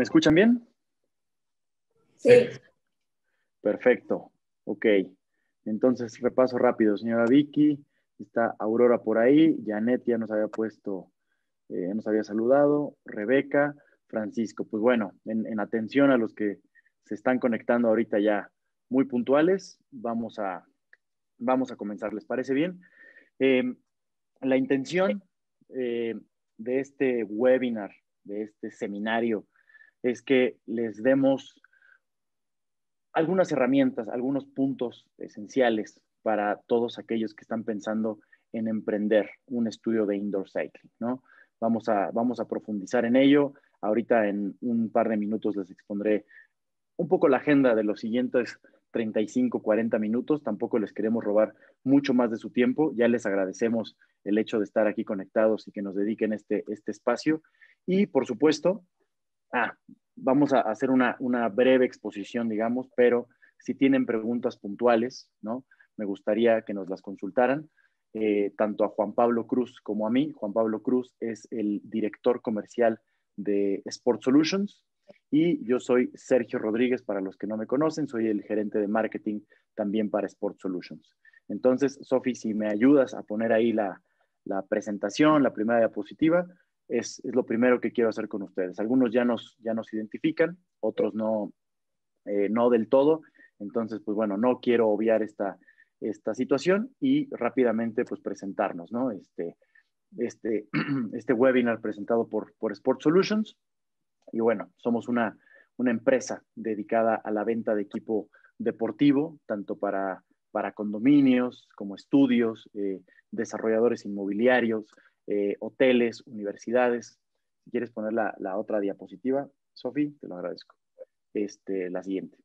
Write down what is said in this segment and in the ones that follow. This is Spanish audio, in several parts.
¿Me escuchan bien? Sí. Perfecto. Ok. Entonces, repaso rápido. Señora Vicky, está Aurora por ahí, Janet ya nos había puesto, nos había saludado, Rebeca, Francisco. Pues bueno, en atención a los que se están conectando ahorita ya muy puntuales, vamos a comenzar. ¿Les parece bien? La intención de este webinar, de este seminario, es que les demos algunas herramientas, algunos puntos esenciales para todos aquellos que están pensando en emprender un estudio de indoor cycling, ¿no? Vamos a profundizar en ello. Ahorita en un par de minutos les expondré un poco la agenda de los siguientes 35, 40 minutos. Tampoco les queremos robar mucho más de su tiempo. Ya les agradecemos el hecho de estar aquí conectados y que nos dediquen este espacio. Y por supuesto, vamos a hacer una breve exposición, digamos, pero si tienen preguntas puntuales, ¿no? Me gustaría que nos las consultaran, tanto a Juan Pablo Cruz como a mí. Juan Pablo Cruz es el director comercial de Sport Solutions y yo soy Sergio Rodríguez, para los que no me conocen, soy el gerente de marketing también para Sport Solutions. Entonces, Sofi, si me ayudas a poner ahí la presentación, la primera diapositiva, es lo primero que quiero hacer con ustedes. Algunos ya nos identifican, otros no del todo. Entonces, pues bueno, no quiero obviar esta situación y rápidamente pues presentarnos, ¿no? Este webinar presentado por Sport Solutions. Y bueno, somos una empresa dedicada a la venta de equipo deportivo, tanto para condominios como estudios, desarrolladores inmobiliarios, hoteles, universidades. Si quieres poner la otra diapositiva, Sofi, te lo agradezco. La siguiente.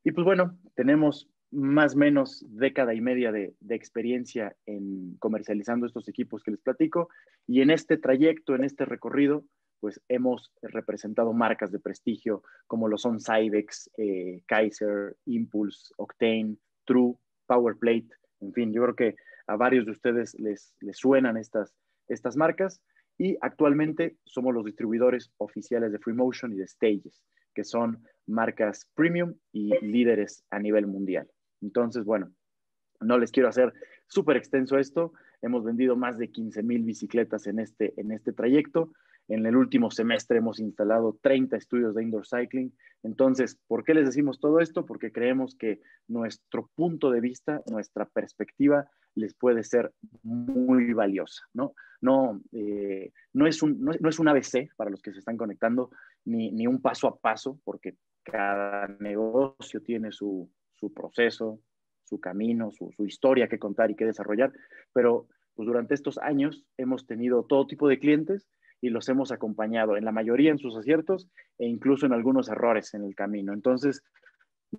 Y pues bueno, tenemos más o menos década y media de experiencia en comercializando estos equipos que les platico. Y en este trayecto, en este recorrido, pues hemos representado marcas de prestigio como lo son Cybex, Kaiser, Impulse, Octane, True, PowerPlate. En fin, yo creo que a varios de ustedes les suenan estas marcas. Y actualmente somos los distribuidores oficiales de FreeMotion y de Stages, que son marcas premium y líderes a nivel mundial. Entonces, bueno, no les quiero hacer súper extenso esto. Hemos vendido más de 15,000 bicicletas en este trayecto. En el último semestre hemos instalado 30 estudios de indoor cycling. Entonces, ¿por qué les decimos todo esto? Porque creemos que nuestro punto de vista, nuestra perspectiva les puede ser muy valiosa, ¿no? No es un ABC para los que se están conectando, ni un paso a paso, porque cada negocio tiene su proceso, su camino, su historia que contar y que desarrollar, pero pues durante estos años hemos tenido todo tipo de clientes y los hemos acompañado en la mayoría en sus aciertos e incluso en algunos errores en el camino. Entonces,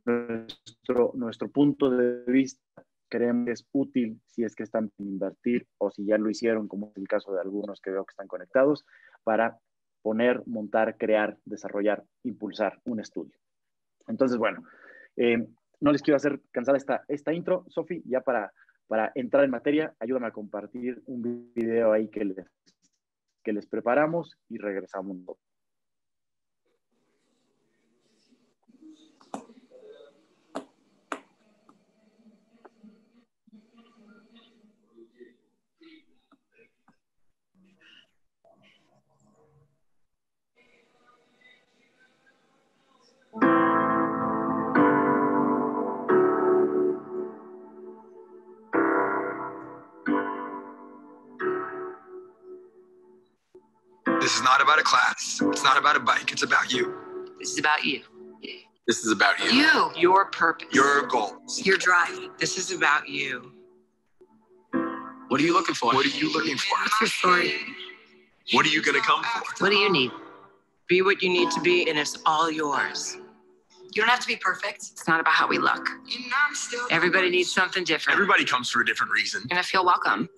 nuestro punto de vista creemos que es útil si es que están en invertir o si ya lo hicieron, como es el caso de algunos que veo que están conectados, para poner, montar, crear, desarrollar, impulsar un estudio. Entonces, bueno, no les quiero hacer cansada esta intro. Sofi, ya para entrar en materia, ayúdame a compartir un video ahí que les preparamos y regresamos. This is not about a class. It's not about a bike. It's about you. This is about you. This is about you. You. Your purpose. Your goals. Your drive. This is about you. What are you looking for? What are you looking for? What's your story? What are you going to come for? What do you need? Be what you need to be, and it's all yours. You don't have to be perfect. It's not about how we look. Everybody needs something different. Everybody comes for a different reason. You're gonna feel welcome.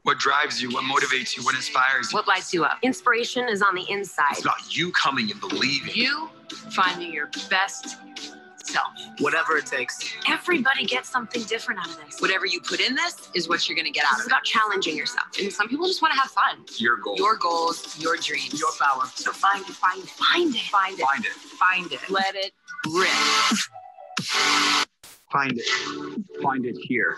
What drives you? What motivates you? What inspires you? What lights you up? Inspiration is on the inside. It's about you coming and believing. You finding your best Whatever it takes. Everybody gets something different out of this. Whatever you put in this is what you're going to get out of it. It's about challenging yourself. And some people just want to have fun. Your goal. Your goals, your dreams. Your power. So find it, find it, find it, find it, Find it. find it. Let it rip. Find it. Find it here.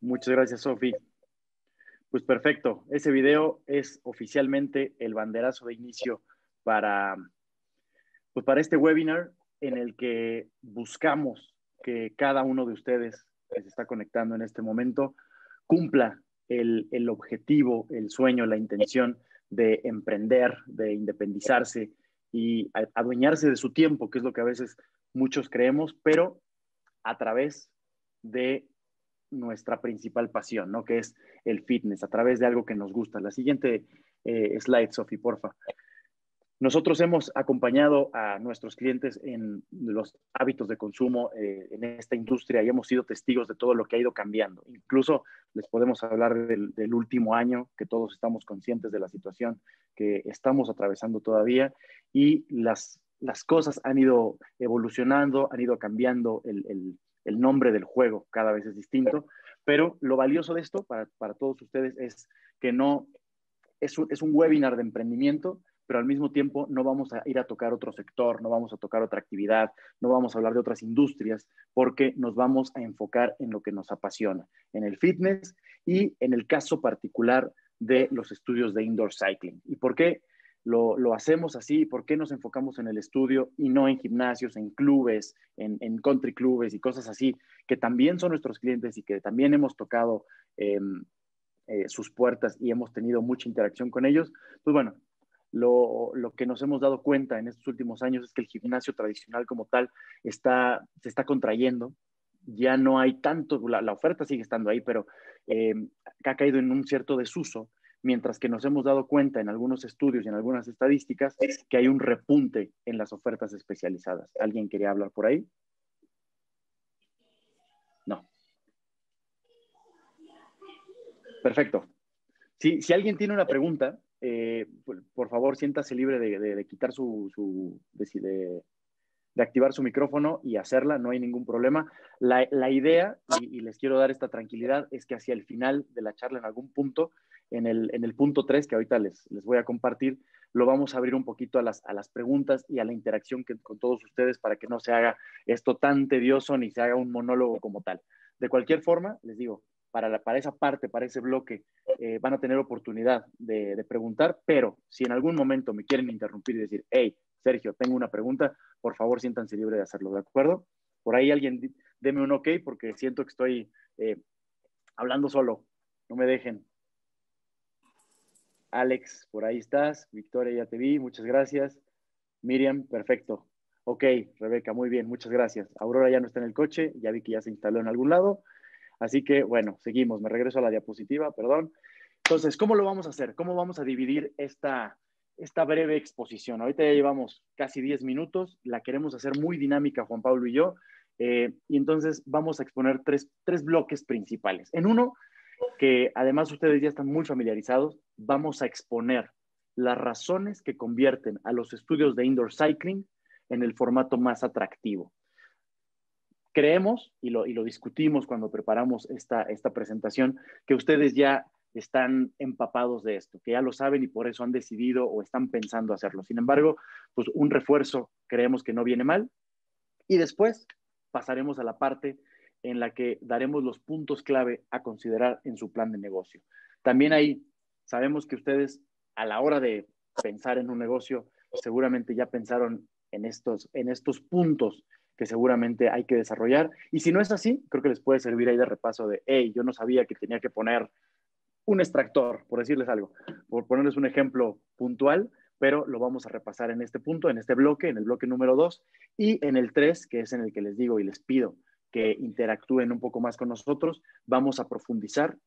Muchas gracias, Sofi. Pues perfecto. Ese video es oficialmente el banderazo de inicio para este webinar en el que buscamos que cada uno de ustedes que se está conectando en este momento cumpla el objetivo, el sueño, la intención de emprender, de independizarse y adueñarse de su tiempo, que es lo que a veces muchos creemos, pero a través de nuestra principal pasión, ¿no? Que es el fitness, a través de algo que nos gusta. La siguiente slide, Sofi, porfa. Nosotros hemos acompañado a nuestros clientes en los hábitos de consumo en esta industria y hemos sido testigos de todo lo que ha ido cambiando. Incluso les podemos hablar del último año, que todos estamos conscientes de la situación que estamos atravesando todavía, y las cosas han ido evolucionando, han ido cambiando, el nombre del juego cada vez es distinto, pero lo valioso de esto para todos ustedes es que no es un webinar de emprendimiento, pero al mismo tiempo no vamos a ir a tocar otro sector, no vamos a tocar otra actividad, no vamos a hablar de otras industrias, porque nos vamos a enfocar en lo que nos apasiona, en el fitness y en el caso particular de los estudios de indoor cycling. ¿Y por qué lo hacemos así? ¿Por qué nos enfocamos en el estudio y no en gimnasios, en clubes, en country clubes y cosas así, que también son nuestros clientes y que también hemos tocado sus puertas y hemos tenido mucha interacción con ellos? Pues bueno, lo que nos hemos dado cuenta en estos últimos años es que el gimnasio tradicional como tal se está contrayendo. Ya no hay tanto, la oferta sigue estando ahí, pero ha caído en un cierto desuso, mientras que nos hemos dado cuenta en algunos estudios y en algunas estadísticas que hay un repunte en las ofertas especializadas. ¿Alguien quería hablar por ahí? No. Perfecto. Si alguien tiene una pregunta, por favor, siéntase libre de quitar de activar su micrófono y hacerla, no hay ningún problema. La idea, y les quiero dar esta tranquilidad, es que hacia el final de la charla, en algún punto, en el punto 3, que ahorita les voy a compartir, lo vamos a abrir un poquito a las preguntas y a la interacción con todos ustedes para que no se haga esto tan tedioso ni se haga un monólogo como tal. De cualquier forma, les digo, para esa parte, para ese bloque, van a tener oportunidad de preguntar, pero si en algún momento me quieren interrumpir y decir, hey, Sergio, tengo una pregunta, por favor, siéntanse libre de hacerlo, ¿de acuerdo? Por ahí alguien deme un ok, porque siento que estoy hablando solo, no me dejen. Alex, por ahí estás. Victoria, ya te vi, muchas gracias. Miriam, perfecto. Ok, Rebeca, muy bien, muchas gracias. Aurora ya no está en el coche, ya vi que ya se instaló en algún lado. Así que, bueno, seguimos. Me regreso a la diapositiva, perdón. Entonces, ¿cómo lo vamos a hacer? ¿Cómo vamos a dividir esta breve exposición? Ahorita ya llevamos casi 10 minutos. La queremos hacer muy dinámica, Juan Pablo y yo. Y entonces vamos a exponer tres bloques principales. En uno, que además ustedes ya están muy familiarizados, vamos a exponer las razones que convierten a los estudios de indoor cycling en el formato más atractivo. Creemos, y lo discutimos cuando preparamos esta presentación, que ustedes ya están empapados de esto, que ya lo saben y por eso han decidido o están pensando hacerlo. Sin embargo, pues un refuerzo creemos que no viene mal. Y después pasaremos a la parte en la que daremos los puntos clave a considerar en su plan de negocio. También ahí sabemos que ustedes a la hora de pensar en un negocio seguramente ya pensaron en estos puntos que seguramente hay que desarrollar. Y si no es así, creo que les puede servir ahí de repaso de, hey, yo no sabía que tenía que poner un extractor, por decirles algo, por ponerles un ejemplo puntual, pero lo vamos a repasar en este punto, en este bloque, en el bloque número 2, y en el 3, que es en el que les digo y les pido que interactúen un poco más con nosotros, vamos a profundizar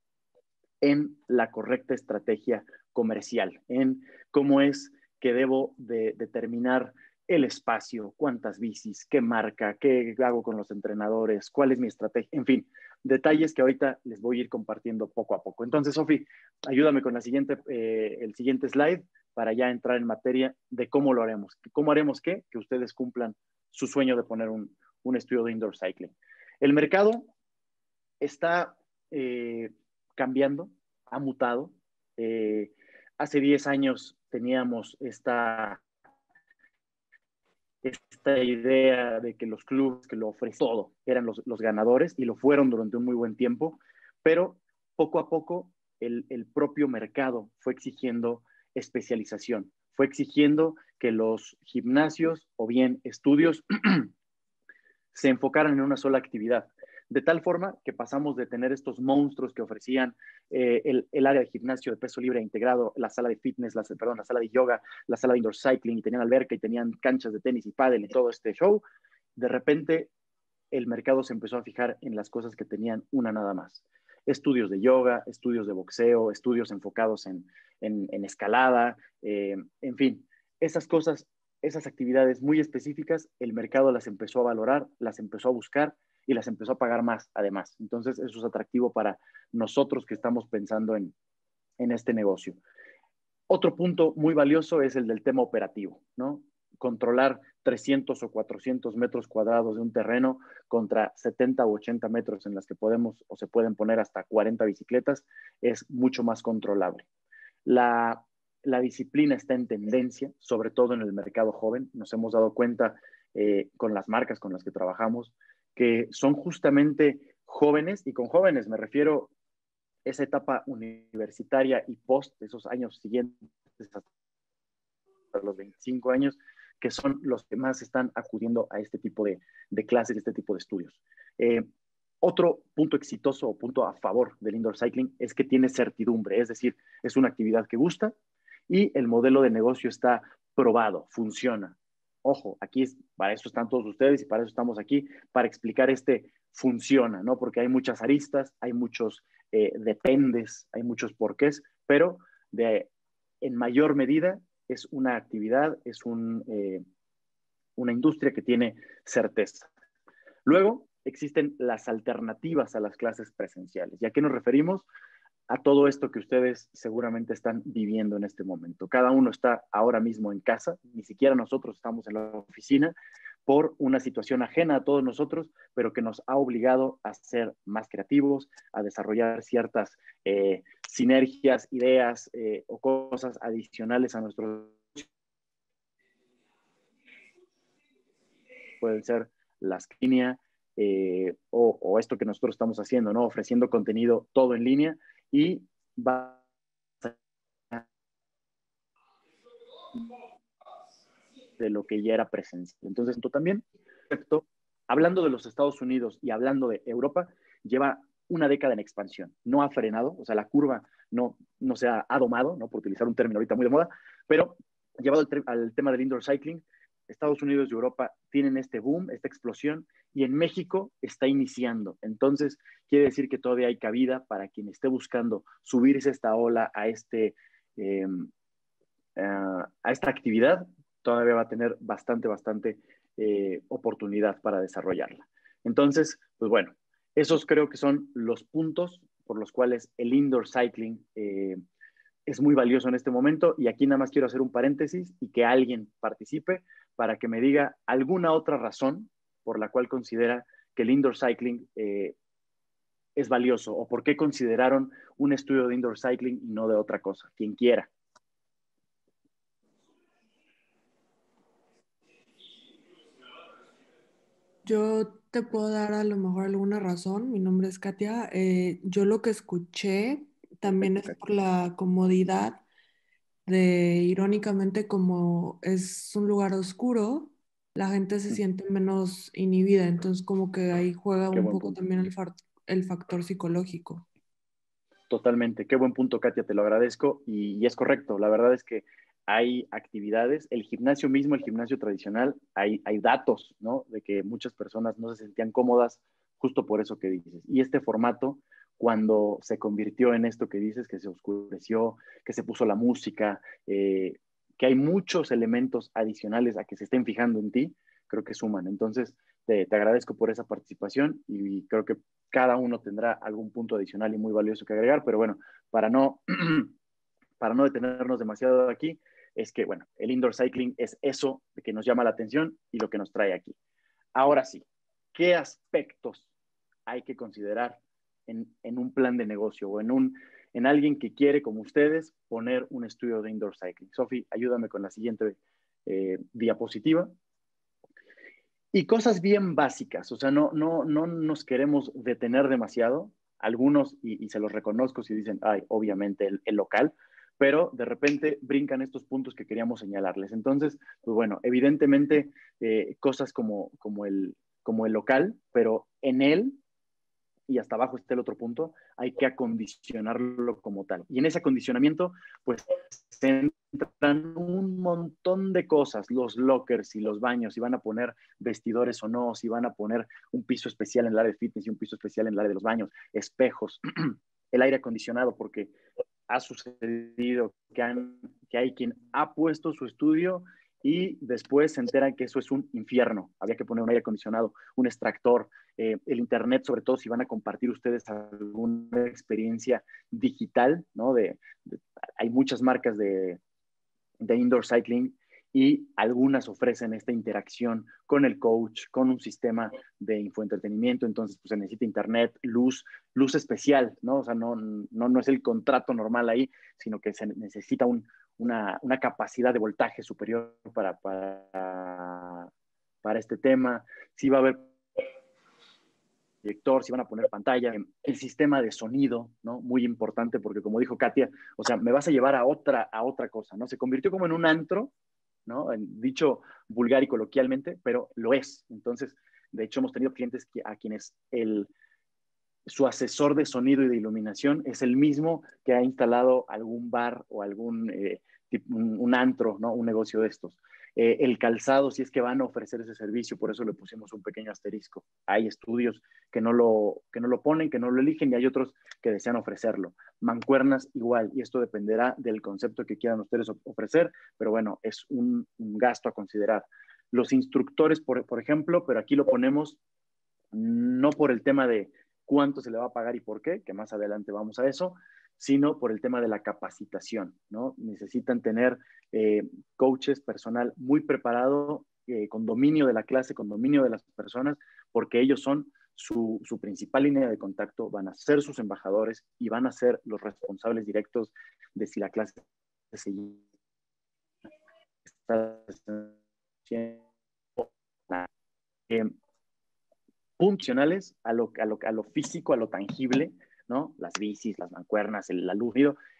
en la correcta estrategia comercial, en cómo es que debo de determinar el espacio, cuántas bicis, qué marca, qué hago con los entrenadores, cuál es mi estrategia, en fin, detalles que ahorita les voy a ir compartiendo poco a poco. Entonces, Sofi, ayúdame con el siguiente slide para ya entrar en materia de cómo lo haremos. ¿Cómo haremos qué? Que ustedes cumplan su sueño de poner un estudio de indoor cycling. El mercado está cambiando, ha mutado. Hace 10 años teníamos esta idea de que los clubes que lo ofrecen todo eran los ganadores, y lo fueron durante un muy buen tiempo, pero poco a poco el propio mercado fue exigiendo especialización, fue exigiendo que los gimnasios o bien estudios se enfocaran en una sola actividad, de tal forma que pasamos de tener estos monstruos que ofrecían el área de gimnasio de peso libre integrado, la sala de fitness, la sala de yoga, la sala de indoor cycling, y tenían alberca y tenían canchas de tenis y pádel y todo este show. De repente el mercado se empezó a fijar en las cosas que tenían una nada más: estudios de yoga, estudios de boxeo, estudios enfocados en escalada, en fin, esas cosas, esas actividades muy específicas, el mercado las empezó a valorar, las empezó a buscar y las empezó a pagar más, además. Entonces, eso es atractivo para nosotros que estamos pensando en este negocio. Otro punto muy valioso es el del tema operativo, ¿no? Controlar 300 o 400 metros cuadrados de un terreno contra 70 o 80 metros en las que podemos o se pueden poner hasta 40 bicicletas es mucho más controlable. La disciplina está en tendencia, sobre todo en el mercado joven. Nos hemos dado cuenta con las marcas con las que trabajamos que son justamente jóvenes, y con jóvenes me refiero esa etapa universitaria y post, esos años siguientes hasta los 25 años, que son los que más están acudiendo a este tipo de clases, este tipo de estudios. Otro punto exitoso o punto a favor del indoor cycling es que tiene certidumbre, es decir, es una actividad que gusta y el modelo de negocio está probado, funciona. Ojo, aquí para eso están todos ustedes y para eso estamos aquí, para explicar funciona, ¿no? Porque hay muchas aristas, hay muchos dependes, hay muchos porqués, pero en mayor medida es una actividad, es una industria que tiene certeza. Luego existen las alternativas a las clases presenciales. ¿Y a qué nos referimos? A todo esto que ustedes seguramente están viviendo en este momento. Cada uno está ahora mismo en casa, ni siquiera nosotros estamos en la oficina, por una situación ajena a todos nosotros, pero que nos ha obligado a ser más creativos, a desarrollar ciertas sinergias, ideas o cosas adicionales a nuestro. Pueden ser las líneas o esto que nosotros estamos haciendo, ¿no? Ofreciendo contenido todo en línea y va de lo que ya era presencial. Entonces, tú también, hablando de los Estados Unidos y hablando de Europa, lleva una década en expansión. No ha frenado, o sea, la curva no se ha domado, ¿no? Por utilizar un término ahorita muy de moda, pero llevado al tema del indoor cycling, Estados Unidos y Europa tienen este boom, esta explosión, y en México está iniciando. Entonces, quiere decir que todavía hay cabida para quien esté buscando subirse a esta ola, a esta actividad. Todavía va a tener bastante oportunidad para desarrollarla. Entonces, pues bueno, esos creo que son los puntos por los cuales el indoor cycling es muy valioso en este momento. Y aquí nada más quiero hacer un paréntesis y que alguien participe para que me diga alguna otra razón por la cual considera que el indoor cycling es valioso, o por qué consideraron un estudio de indoor cycling y no de otra cosa. Quien quiera. Yo te puedo dar a lo mejor alguna razón. Mi nombre es Katia. Yo lo que escuché también es por la comodidad de, irónicamente, como es un lugar oscuro, la gente se siente menos inhibida. Entonces, como que ahí juega Qué un buen poco punto. también el factor psicológico. Totalmente. Qué buen punto, Katia, te lo agradezco. Y es correcto. La verdad es que hay actividades, el gimnasio mismo, el gimnasio tradicional, hay datos, ¿no? De que muchas personas no se sentían cómodas justo por eso que dices. Y este formato, cuando se convirtió en esto que dices, que se oscureció, que se puso la música, que hay muchos elementos adicionales a que se estén fijando en ti, creo que suman. Entonces, te agradezco por esa participación y creo que cada uno tendrá algún punto adicional y muy valioso que agregar, pero bueno, para no, para no detenernos demasiado aquí, es que, bueno, el indoor cycling es eso que nos llama la atención y lo que nos trae aquí. Ahora sí, ¿qué aspectos hay que considerar en un plan de negocio o en alguien que quiere, como ustedes, poner un estudio de indoor cycling? Sofi, ayúdame con la siguiente diapositiva. Y cosas bien básicas, o sea, no nos queremos detener demasiado. Algunos, y se los reconozco si dicen, ay, obviamente el local, pero de repente brincan estos puntos que queríamos señalarles. Entonces, pues bueno, evidentemente cosas como el local, pero en él y hasta abajo está el otro punto, hay que acondicionarlo como tal. Y en ese acondicionamiento, pues se entran un montón de cosas, los lockers y los baños, si van a poner vestidores o no, si van a poner un piso especial en el área de fitness y un piso especial en el área de los baños, espejos, el aire acondicionado, porque ha sucedido que hay quien ha puesto su estudio y después se enteran que eso es un infierno. Había que poner un aire acondicionado, un extractor, el internet, sobre todo si van a compartir ustedes alguna experiencia digital, ¿no? Hay muchas marcas de indoor cycling y algunas ofrecen esta interacción con el coach, con un sistema de infoentretenimiento, entonces pues se necesita internet, luz especial, ¿no? O sea, no es el contrato normal ahí, sino que se necesita una capacidad de voltaje superior para este tema. Sí va a haber proyector, si van a poner pantalla, el sistema de sonido, ¿no? Muy importante porque como dijo Katia, o sea, me vas a llevar a otra cosa, ¿no? Se convirtió como en un antro, ¿no? Dicho vulgar y coloquialmente, pero lo es. Entonces, de hecho, hemos tenido clientes a quienes su asesor de sonido y de iluminación es el mismo que ha instalado algún bar o algún un antro, ¿no? Un negocio de estos. El calzado, si es que van a ofrecer ese servicio, por eso le pusimos un pequeño asterisco. Hay estudios que no lo ponen, que no lo eligen, y hay otros que desean ofrecerlo. Mancuernas igual, y esto dependerá del concepto que quieran ustedes ofrecer, pero bueno, es un gasto a considerar. Los instructores, por ejemplo, pero aquí lo ponemos no por el tema de cuánto se le va a pagar y por qué, que más adelante vamos a eso, sino por el tema de la capacitación, ¿no? Necesitan tener coaches, personal muy preparado, con dominio de la clase, con dominio de las personas, porque ellos son su principal línea de contacto, van a ser sus embajadores y van a ser los responsables directos de si la clase se está haciendo funcionales a lo físico, a lo tangible, ¿no? Las bicis, las mancuernas, la luz,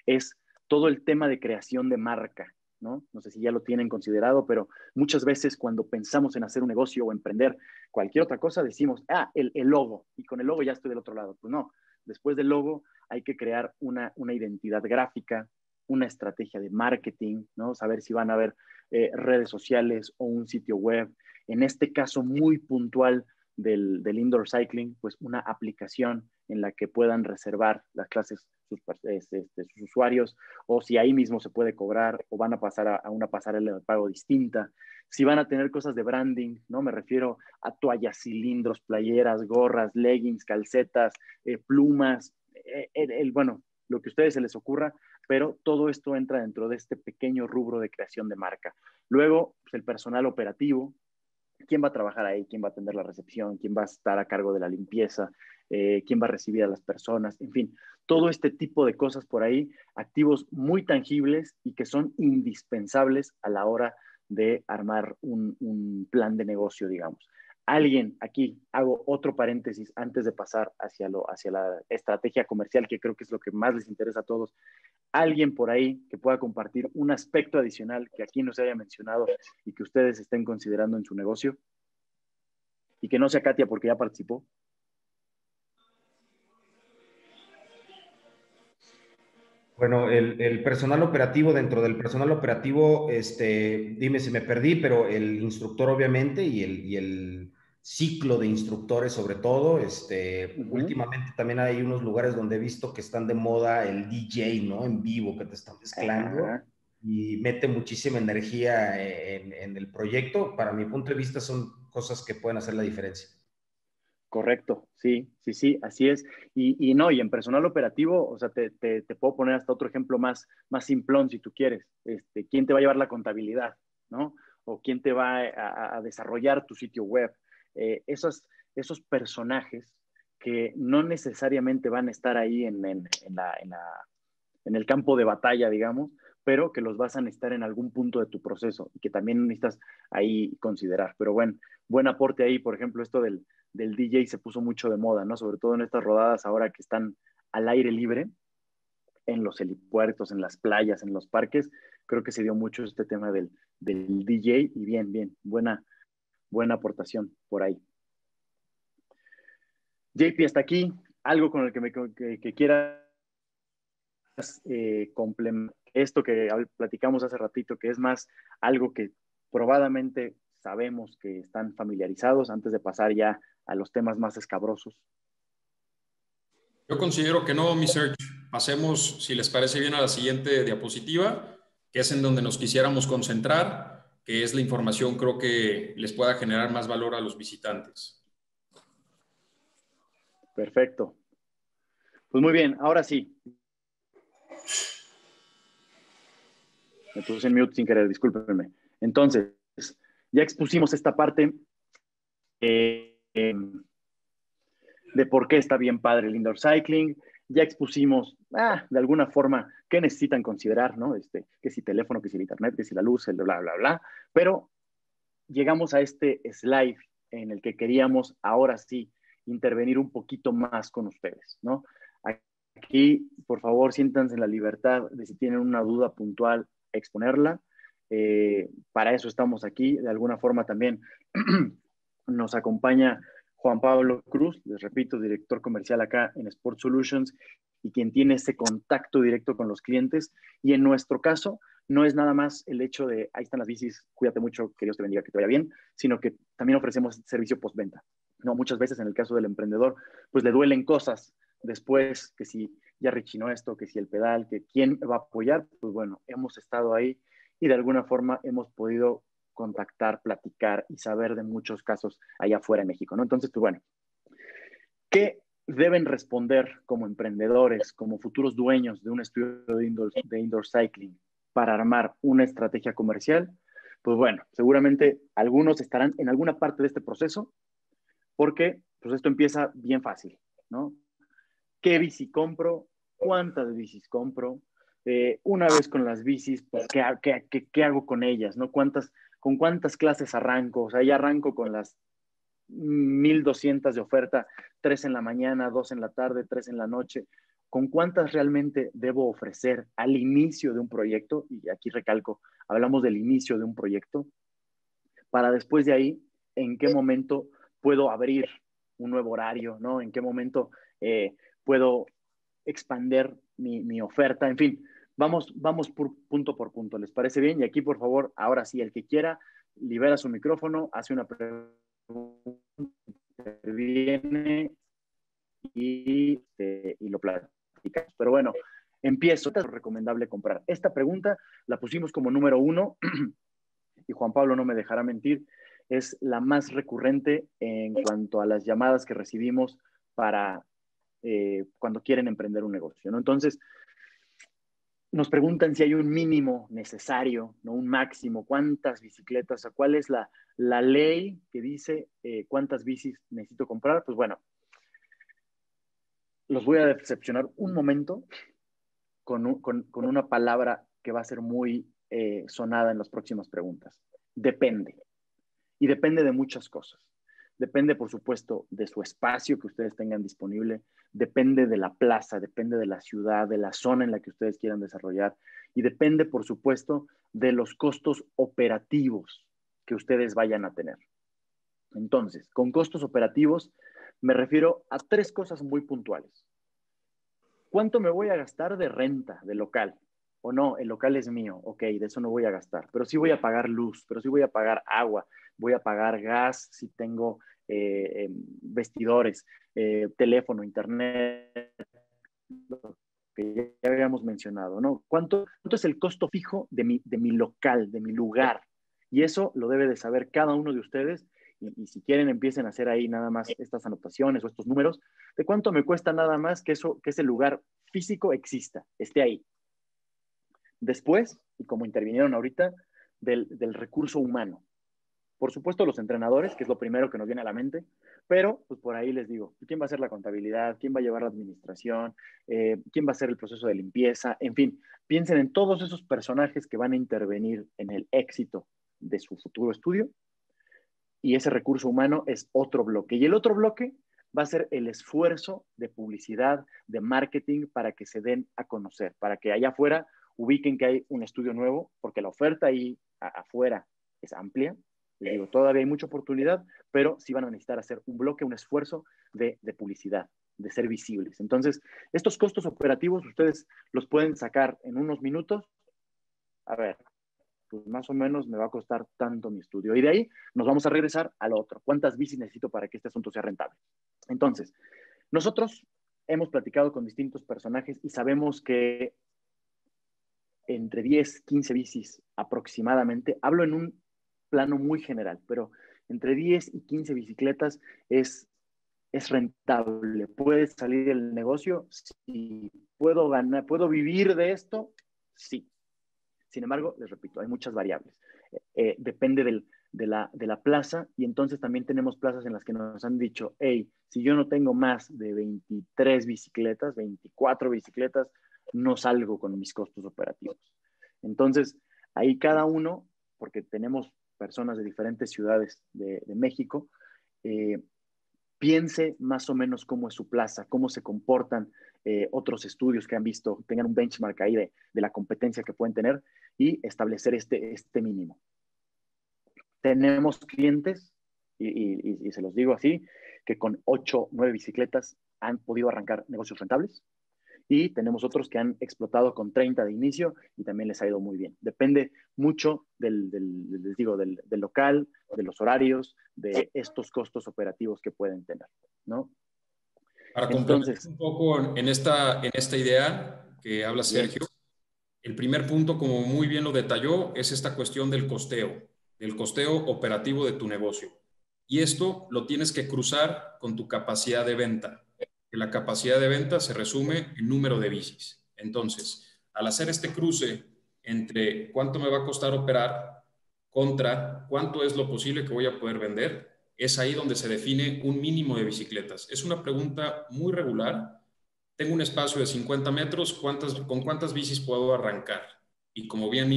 es todo el tema de creación de marca, ¿no? No sé si ya lo tienen considerado, pero muchas veces cuando pensamos en hacer un negocio o emprender cualquier otra cosa, decimos, el logo, y con el logo ya estoy del otro lado. Pues no, después del logo hay que crear una identidad gráfica, una estrategia de marketing, ¿no? Saber si van a haber redes sociales o un sitio web. En este caso muy puntual, del indoor cycling, pues una aplicación en la que puedan reservar las clases sus usuarios, o si ahí mismo se puede cobrar o van a pasar a una pasarela de pago distinta. Si van a tener cosas de branding, ¿no? Me refiero a toallas, cilindros, playeras, gorras, leggings, calcetas, plumas, bueno, lo que a ustedes se les ocurra, pero todo esto entra dentro de este pequeño rubro de creación de marca. Luego, pues, el personal operativo, quién va a trabajar ahí, quién va a atender la recepción, quién va a estar a cargo de la limpieza, quién va a recibir a las personas, en fin, todo este tipo de cosas por ahí, activos muy tangibles y que son indispensables a la hora de armar un plan de negocio, digamos. Alguien, aquí hago otro paréntesis antes de pasar hacia la estrategia comercial, que creo que es lo que más les interesa a todos. Alguien por ahí que pueda compartir un aspecto adicional que aquí no se haya mencionado y que ustedes estén considerando en su negocio, y que no sea Katia porque ya participó. Bueno, el personal operativo, dentro del personal operativo, dime si me perdí, pero el instructor obviamente y el ciclo de instructores sobre todo. Últimamente también hay unos lugares donde he visto que están de moda el DJ, ¿no? En vivo, que te están mezclando. y mete muchísima energía en el proyecto, para mi punto de vista son cosas que pueden hacer la diferencia. Correcto, sí, sí, sí, así es. Y no, y en personal operativo, o sea, te puedo poner hasta otro ejemplo más simplón si tú quieres. ¿Quién te va a llevar la contabilidad, no? O quién te va a desarrollar tu sitio web. Esos personajes que no necesariamente van a estar ahí en el campo de batalla, digamos, pero que los vas a necesitar en algún punto de tu proceso y que también necesitas ahí considerar. Pero bueno, buen aporte ahí, por ejemplo, esto del DJ se puso mucho de moda, ¿no? Sobre todo en estas rodadas ahora que están al aire libre, en los helipuertos, en las playas, en los parques, creo que se dio mucho este tema del DJ y bien, buena aportación por ahí. JP, hasta aquí, algo con el que quieras complementar esto que platicamos hace ratito, que es más algo que probadamente sabemos que están familiarizados antes de pasar ya a los temas más escabrosos. Yo considero que no, mi Serge. Pasemos, si les parece bien, a la siguiente diapositiva, que es en donde nos quisiéramos concentrar, que es la información creo que les pueda generar más valor a los visitantes. Perfecto. Pues muy bien, ahora sí. Me puse en mute sin querer, discúlpenme. Entonces, ya expusimos esta parte de por qué está bien padre el indoor cycling. Ya expusimos, de alguna forma, qué necesitan considerar, ¿no? Que si teléfono, que si el internet, que si la luz, el bla, bla, bla. Pero llegamos a este slide en el que queríamos, ahora sí, intervenir un poquito más con ustedes, ¿no? Aquí, por favor, siéntanse en la libertad de si tienen una duda puntual, exponerla. Para eso estamos aquí. De alguna forma también nos acompaña Juan Pablo Cruz, les repito, director comercial acá en Sport Solutions y quien tiene ese contacto directo con los clientes. Y en nuestro caso, no es nada más el hecho de, ahí están las bicis, cuídate mucho, que Dios te bendiga, que te vaya bien, sino que también ofrecemos servicio postventa. No, muchas veces en el caso del emprendedor, pues le duelen cosas después, que si ya rechinó esto, que si el pedal, que quién va a apoyar, pues bueno, hemos estado ahí y de alguna forma hemos podido contactar, platicar y saber de muchos casos allá afuera en México, ¿no? Entonces, pues bueno, ¿qué deben responder como emprendedores, como futuros dueños de un estudio de indoor cycling para armar una estrategia comercial? Pues bueno, seguramente algunos estarán en alguna parte de este proceso porque pues esto empieza bien fácil, ¿no? ¿Qué bici compro? ¿Cuántas bicis compro? Una vez con las bicis, pues, ¿qué hago con ellas? ¿No? ¿Con cuántas clases arranco? O sea, ya arranco con las 1,200 de oferta, 3 en la mañana, 2 en la tarde, 3 en la noche. ¿Con cuántas realmente debo ofrecer al inicio de un proyecto? Y aquí recalco, hablamos del inicio de un proyecto, para después de ahí, ¿en qué momento puedo abrir un nuevo horario? ¿No? ¿En qué momento puedo expander mi oferta? En fin, vamos por punto. ¿Les parece bien? Y aquí, por favor, ahora sí, el que quiera, libera su micrófono, hace una pregunta, viene y lo platicamos. Pero bueno, empiezo. ¿Es recomendable comprar? Esta pregunta la pusimos como número 1 y Juan Pablo no me dejará mentir, es la más recurrente en cuanto a las llamadas que recibimos para cuando quieren emprender un negocio, ¿no? Entonces, nos preguntan si hay un mínimo necesario, ¿no? Un máximo, cuántas bicicletas, o cuál es la ley que dice cuántas bicis necesito comprar. Pues bueno, los voy a decepcionar un momento con una palabra que va a ser muy sonada en las próximas preguntas. Depende. Y depende de muchas cosas. Depende, por supuesto, de su espacio que ustedes tengan disponible, depende de la plaza, depende de la ciudad, de la zona en la que ustedes quieran desarrollar y depende, por supuesto, de los costos operativos que ustedes vayan a tener. Entonces, con costos operativos me refiero a 3 cosas muy puntuales. ¿Cuánto me voy a gastar de renta de local? O no, el local es mío, ok, de eso no voy a gastar, pero sí voy a pagar luz, pero sí voy a pagar agua, voy a pagar gas si tengo vestidores, teléfono, internet, lo que ya habíamos mencionado, ¿no? ¿Cuánto es el costo fijo de mi local, de mi lugar? Y eso lo debe de saber cada uno de ustedes. Y si quieren, empiecen a hacer ahí nada más estas anotaciones o estos números de cuánto me cuesta nada más que ese lugar físico exista, esté ahí. Después, y como intervinieron ahorita, del recurso humano. Por supuesto, los entrenadores, que es lo primero que nos viene a la mente, pero pues por ahí les digo, ¿quién va a hacer la contabilidad? ¿Quién va a llevar la administración? ¿Quién va a hacer el proceso de limpieza? En fin, piensen en todos esos personajes que van a intervenir en el éxito de su futuro estudio, y ese recurso humano es otro bloque. Y el otro bloque va a ser el esfuerzo de publicidad, de marketing, para que se den a conocer, para que allá afuera ubiquen que hay un estudio nuevo, porque la oferta ahí afuera es amplia. Les digo, todavía hay mucha oportunidad, pero sí van a necesitar hacer un bloque, un esfuerzo de publicidad, de ser visibles. Entonces, estos costos operativos ustedes los pueden sacar en unos minutos. A ver, pues más o menos me va a costar tanto mi estudio. Y de ahí nos vamos a regresar al otro. ¿Cuántas bicis necesito para que este asunto sea rentable? Entonces, nosotros hemos platicado con distintos personajes y sabemos que entre 10, 15 bicis aproximadamente, hablo en un plano muy general, pero entre 10 y 15 bicicletas es rentable. ¿Puede salir el negocio? Sí. ¿Puedo vivir de esto? Sí. Sin embargo, les repito, hay muchas variables. Depende de la plaza, y entonces también tenemos plazas en las que nos han dicho, hey, si yo no tengo más de 23 bicicletas, 24 bicicletas, no salgo con mis costos operativos. Entonces, ahí cada uno, porque tenemos personas de diferentes ciudades de México, piense más o menos cómo es su plaza, cómo se comportan otros estudios que han visto, tengan un benchmark ahí de la competencia que pueden tener y establecer este mínimo. Tenemos clientes, y se los digo así, que con 8, 9 bicicletas han podido arrancar negocios rentables, y tenemos otros que han explotado con 30 de inicio y también les ha ido muy bien. Depende mucho del local, de los horarios, de estos costos operativos que pueden tener, ¿no? Para complementar un poco en esta idea que habla Sergio, el primer punto, como muy bien lo detalló, es esta cuestión del costeo operativo de tu negocio. Y esto lo tienes que cruzar con tu capacidad de venta. Que la capacidad de venta se resume en número de bicis. Entonces, al hacer este cruce entre cuánto me va a costar operar contra cuánto es lo posible que voy a poder vender, es ahí donde se define un mínimo de bicicletas. Es una pregunta muy regular. Tengo un espacio de 50 metros, ¿con cuántas bicis puedo arrancar? Y como bien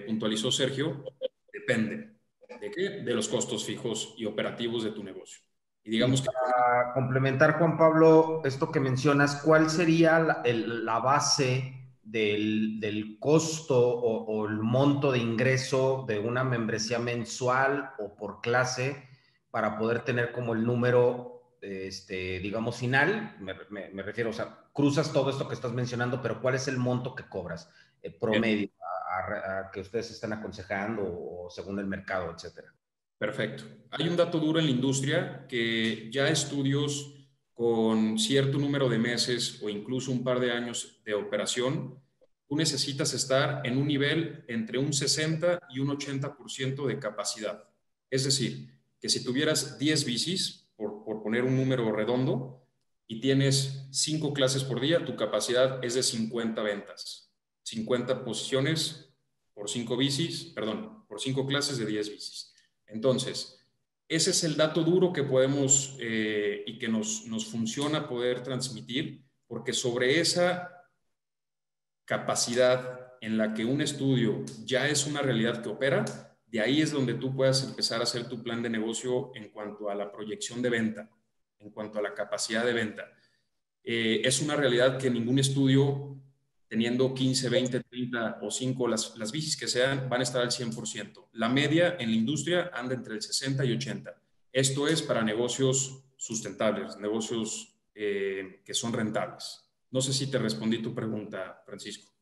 puntualizó Sergio, depende. ¿De qué? De los costos fijos y operativos de tu negocio. Y digamos que para complementar, Juan Pablo, esto que mencionas, ¿cuál sería la base del costo o el monto de ingreso de una membresía mensual o por clase para poder tener como el número, digamos, final? Me refiero, o sea, cruzas todo esto que estás mencionando, pero ¿cuál es el monto que cobras promedio a que ustedes están aconsejando o según el mercado, etcétera? Perfecto. Hay un dato duro en la industria que ya estudios con cierto número de meses o incluso un par de años de operación, tú necesitas estar en un nivel entre un 60 y un 80% de capacidad. Es decir, que si tuvieras 10 bicis, por poner un número redondo, y tienes 5 clases por día, tu capacidad es de 50 ventas. 50 posiciones por 5 bicis, perdón, por 5 clases de 10 bicis. Entonces, ese es el dato duro que podemos y que nos funciona poder transmitir, porque sobre esa capacidad en la que un estudio ya es una realidad que opera, de ahí es donde tú puedas empezar a hacer tu plan de negocio en cuanto a la proyección de venta, en cuanto a la capacidad de venta. Es una realidad que ningún estudio, teniendo 15, 20, 30 o 5, las bicis que sean, van a estar al 100%. La media en la industria anda entre el 60 y 80. Esto es para negocios sustentables, negocios que son rentables. No sé si te respondí tu pregunta, Francisco.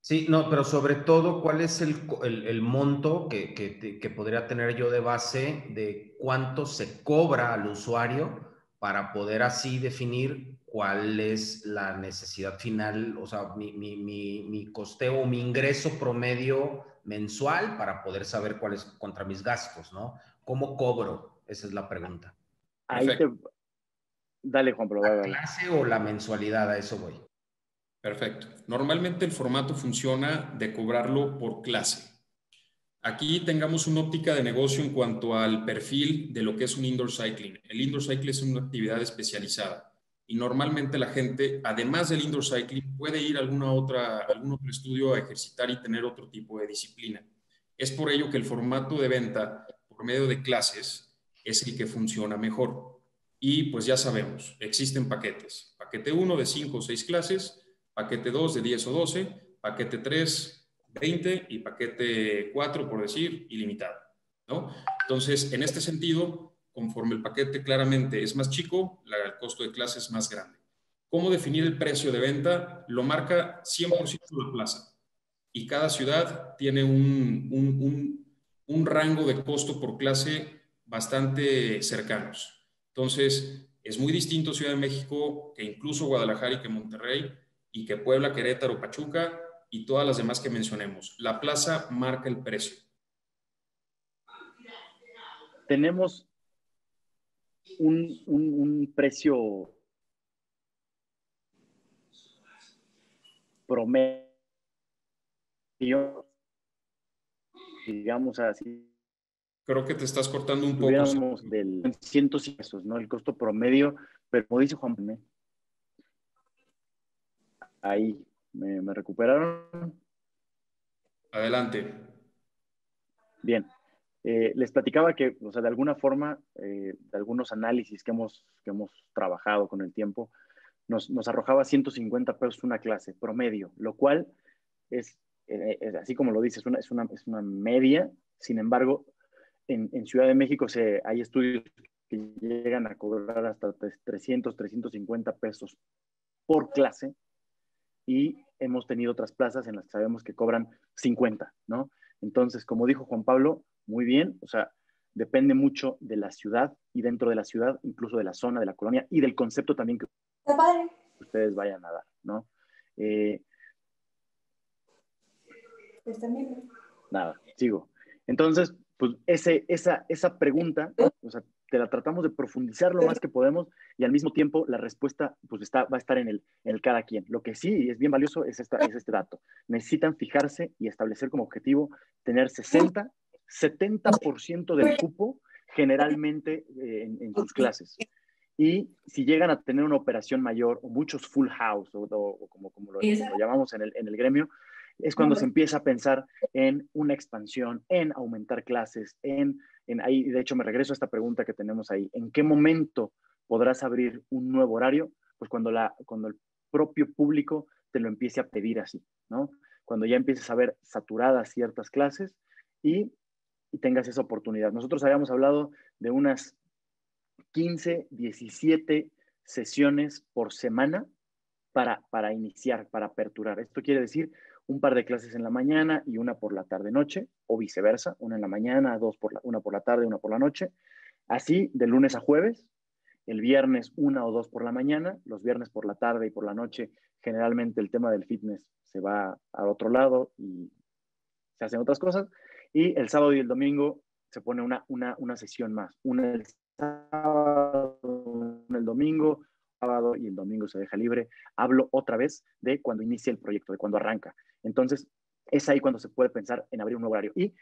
Sí, no, pero sobre todo, ¿cuál es el monto que podría tener yo de base de cuánto se cobra al usuario para poder así definir cuál es la necesidad final, o sea, mi costeo, mi ingreso promedio mensual para poder saber cuál es contra mis gastos, ¿no? ¿Cómo cobro? Esa es la pregunta. Ahí te... Dale, Juan, pero ¿La dale. clase o la mensualidad? A eso voy. Perfecto. Normalmente el formato funciona de cobrarlo por clase. Aquí tengamos una óptica de negocio en cuanto al perfil de lo que es un indoor cycling. El indoor cycling es una actividad especializada y normalmente la gente, además del indoor cycling, puede ir a algún otro estudio a ejercitar y tener otro tipo de disciplina. Es por ello que el formato de venta por medio de clases es el que funciona mejor. Y pues ya sabemos, existen paquetes. Paquete 1 de 5 o 6 clases, paquete 2 de 10 o 12, paquete 3 20 y paquete 4, por decir, ilimitado, ¿no? Entonces, en este sentido, conforme el paquete claramente es más chico, el costo de clase es más grande. ¿Cómo definir el precio de venta? Lo marca 100% la plaza y cada ciudad tiene un rango de costo por clase bastante cercanos. Entonces, es muy distinto Ciudad de México que incluso Guadalajara y que Monterrey y que Puebla, Querétaro, Pachuca y todas las demás que mencionemos. La plaza marca el precio. Tenemos un precio promedio, digamos así. Creo que te estás cortando un poco. Tuviéramos del 100 pesos, ¿no? El costo promedio, pero como dice Juan, ahí, ¿me recuperaron? Adelante. Bien. Les platicaba que, o sea, de alguna forma, de algunos análisis que hemos trabajado con el tiempo, nos arrojaba 150 pesos una clase promedio, lo cual es así como lo dices, es una media. Sin embargo, en Ciudad de México hay estudios que llegan a cobrar hasta 300, 350 pesos por clase, y hemos tenido otras plazas en las que sabemos que cobran 50, ¿no? Entonces, como dijo Juan Pablo, muy bien, o sea, depende mucho de la ciudad y dentro de la ciudad, incluso de la zona, de la colonia y del concepto también que ustedes vayan a dar, ¿no? Nada, sigo. Entonces, pues esa pregunta, o sea, te la tratamos de profundizar lo más que podemos y al mismo tiempo la respuesta pues va a estar en el cada quien. Lo que sí es bien valioso es este dato. Necesitan fijarse y establecer como objetivo tener 60, 70% del cupo generalmente en sus clases. Y si llegan a tener una operación mayor o muchos full house o como lo llamamos en el gremio, es cuando se empieza a pensar en una expansión, en aumentar clases, en ahí, de hecho me regreso a esta pregunta que tenemos ahí, ¿en qué momento podrás abrir un nuevo horario? Pues cuando el propio público te lo empiece a pedir así, ¿no? Cuando ya empieces a ver saturadas ciertas clases y tengas esa oportunidad. Nosotros habíamos hablado de unas 15, 17 sesiones por semana para iniciar, para aperturar. Esto quiere decir un par de clases en la mañana y una por la tarde-noche, o viceversa, una en la mañana, una por la tarde, una por la noche. Así, de lunes a jueves, el viernes una o dos por la mañana, los viernes por la tarde y por la noche, generalmente el tema del fitness se va al otro lado y se hacen otras cosas. Y el sábado y el domingo se pone una sesión más, una el sábado, una el domingo, sábado y el domingo se deja libre. Hablo otra vez de cuando inicia el proyecto, de cuando arranca. Entonces, es ahí cuando se puede pensar en abrir un nuevo horario. Y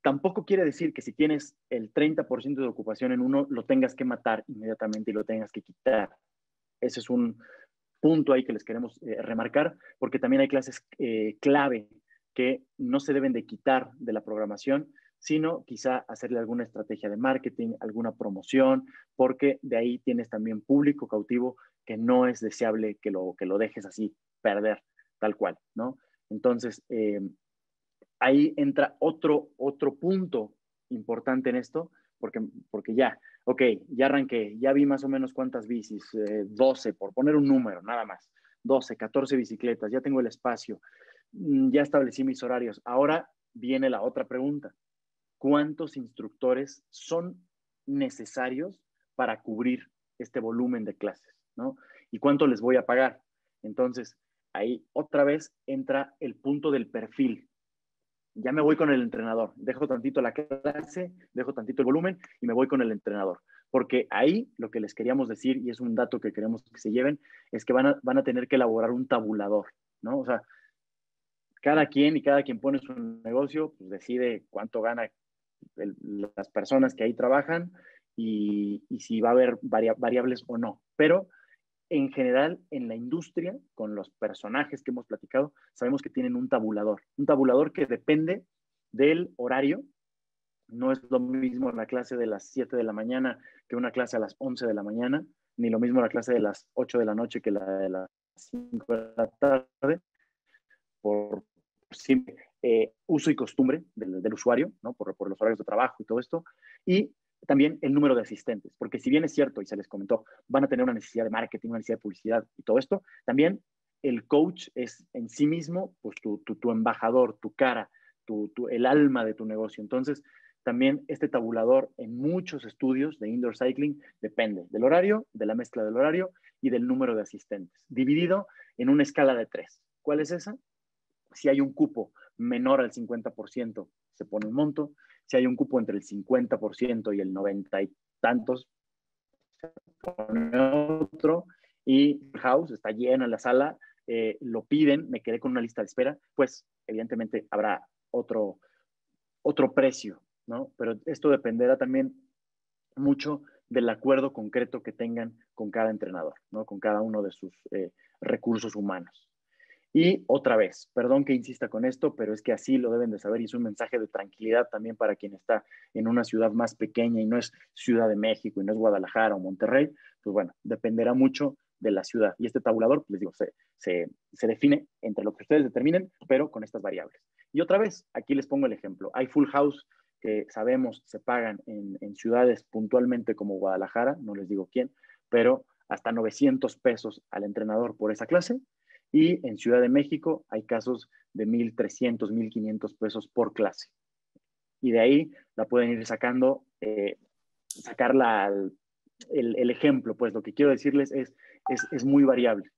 tampoco quiere decir que si tienes el 30% de ocupación en uno, lo tengas que matar inmediatamente y lo tengas que quitar. Ese es un punto ahí que les queremos remarcar, porque también hay clases clave que no se deben de quitar de la programación, sino quizá hacerle alguna estrategia de marketing, alguna promoción, porque de ahí tienes también público cautivo que no es deseable que lo dejes así perder, tal cual, ¿no? Entonces, ahí entra otro punto importante en esto, porque ya, ok, ya arranqué, ya vi más o menos cuántas bicis, 12, por poner un número, nada más, 12, 14 bicicletas, ya tengo el espacio, ya establecí mis horarios. Ahora viene la otra pregunta. ¿Cuántos instructores son necesarios para cubrir este volumen de clases, ¿no? ¿Y cuánto les voy a pagar? Entonces, ahí otra vez entra el punto del perfil. Ya me voy con el entrenador, dejo tantito la clase, dejo tantito el volumen y me voy con el entrenador. Porque ahí lo que les queríamos decir, y es un dato que queremos que se lleven, es que van a tener que elaborar un tabulador, ¿no? O sea, cada quien pone su negocio, pues decide cuánto gana las personas que ahí trabajan y si va a haber variables o no. Pero en general, en la industria, con los personajes que hemos platicado, sabemos que tienen un tabulador que depende del horario. No es lo mismo la clase de las 7 de la mañana que una clase a las 11 de la mañana, ni lo mismo la clase de las 8 de la noche que la de las 5 de la tarde, por simple uso y costumbre del usuario, ¿no? Por los horarios de trabajo y todo esto, y también el número de asistentes, porque si bien es cierto, y se les comentó, van a tener una necesidad de marketing, una necesidad de publicidad y todo esto, también el coach es en sí mismo pues, tu embajador, tu cara, el alma de tu negocio. Entonces, también este tabulador en muchos estudios de indoor cycling depende del horario, de la mezcla del horario y del número de asistentes, dividido en una escala de 3. ¿Cuál es esa? Si hay un cupo menor al 50%, se pone un monto. Si hay un cupo entre el 50% y el 90 y tantos, se pone otro. Y House está llena la sala, lo piden, me quedé con una lista de espera, pues evidentemente habrá otro precio, ¿no? Pero esto dependerá también mucho del acuerdo concreto que tengan con cada entrenador, ¿no? Con cada uno de sus recursos humanos. Y otra vez, perdón que insista con esto, pero es que así lo deben de saber y es un mensaje de tranquilidad también para quien está en una ciudad más pequeña y no es Ciudad de México y no es Guadalajara o Monterrey, pues bueno, dependerá mucho de la ciudad. Y este tabulador, les digo, se define entre lo que ustedes determinen, pero con estas variables. Y otra vez, aquí les pongo el ejemplo. Hay full house que sabemos se pagan en ciudades puntualmente como Guadalajara, no les digo quién, pero hasta 900 pesos al entrenador por esa clase. Y en Ciudad de México hay casos de 1,300, 1,500 pesos por clase. Y de ahí la pueden ir sacando, sacarla el ejemplo. Pues lo que quiero decirles es muy variable.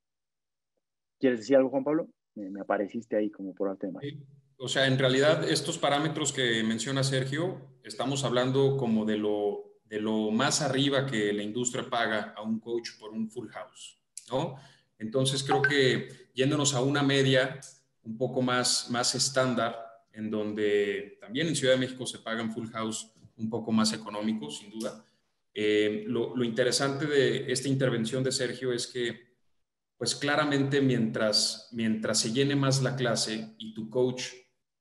¿Quieres decir algo, Juan Pablo? Me apareciste ahí como por arte de magia. Sí. O sea, en realidad estos parámetros que menciona Sergio, estamos hablando como de lo más arriba que la industria paga a un coach por un full house, ¿no? Entonces creo que yéndonos a una media un poco más estándar, en donde también en Ciudad de México se pagan full house un poco más económicos, sin duda. Lo interesante de esta intervención de Sergio es que pues claramente mientras se llene más la clase y tu coach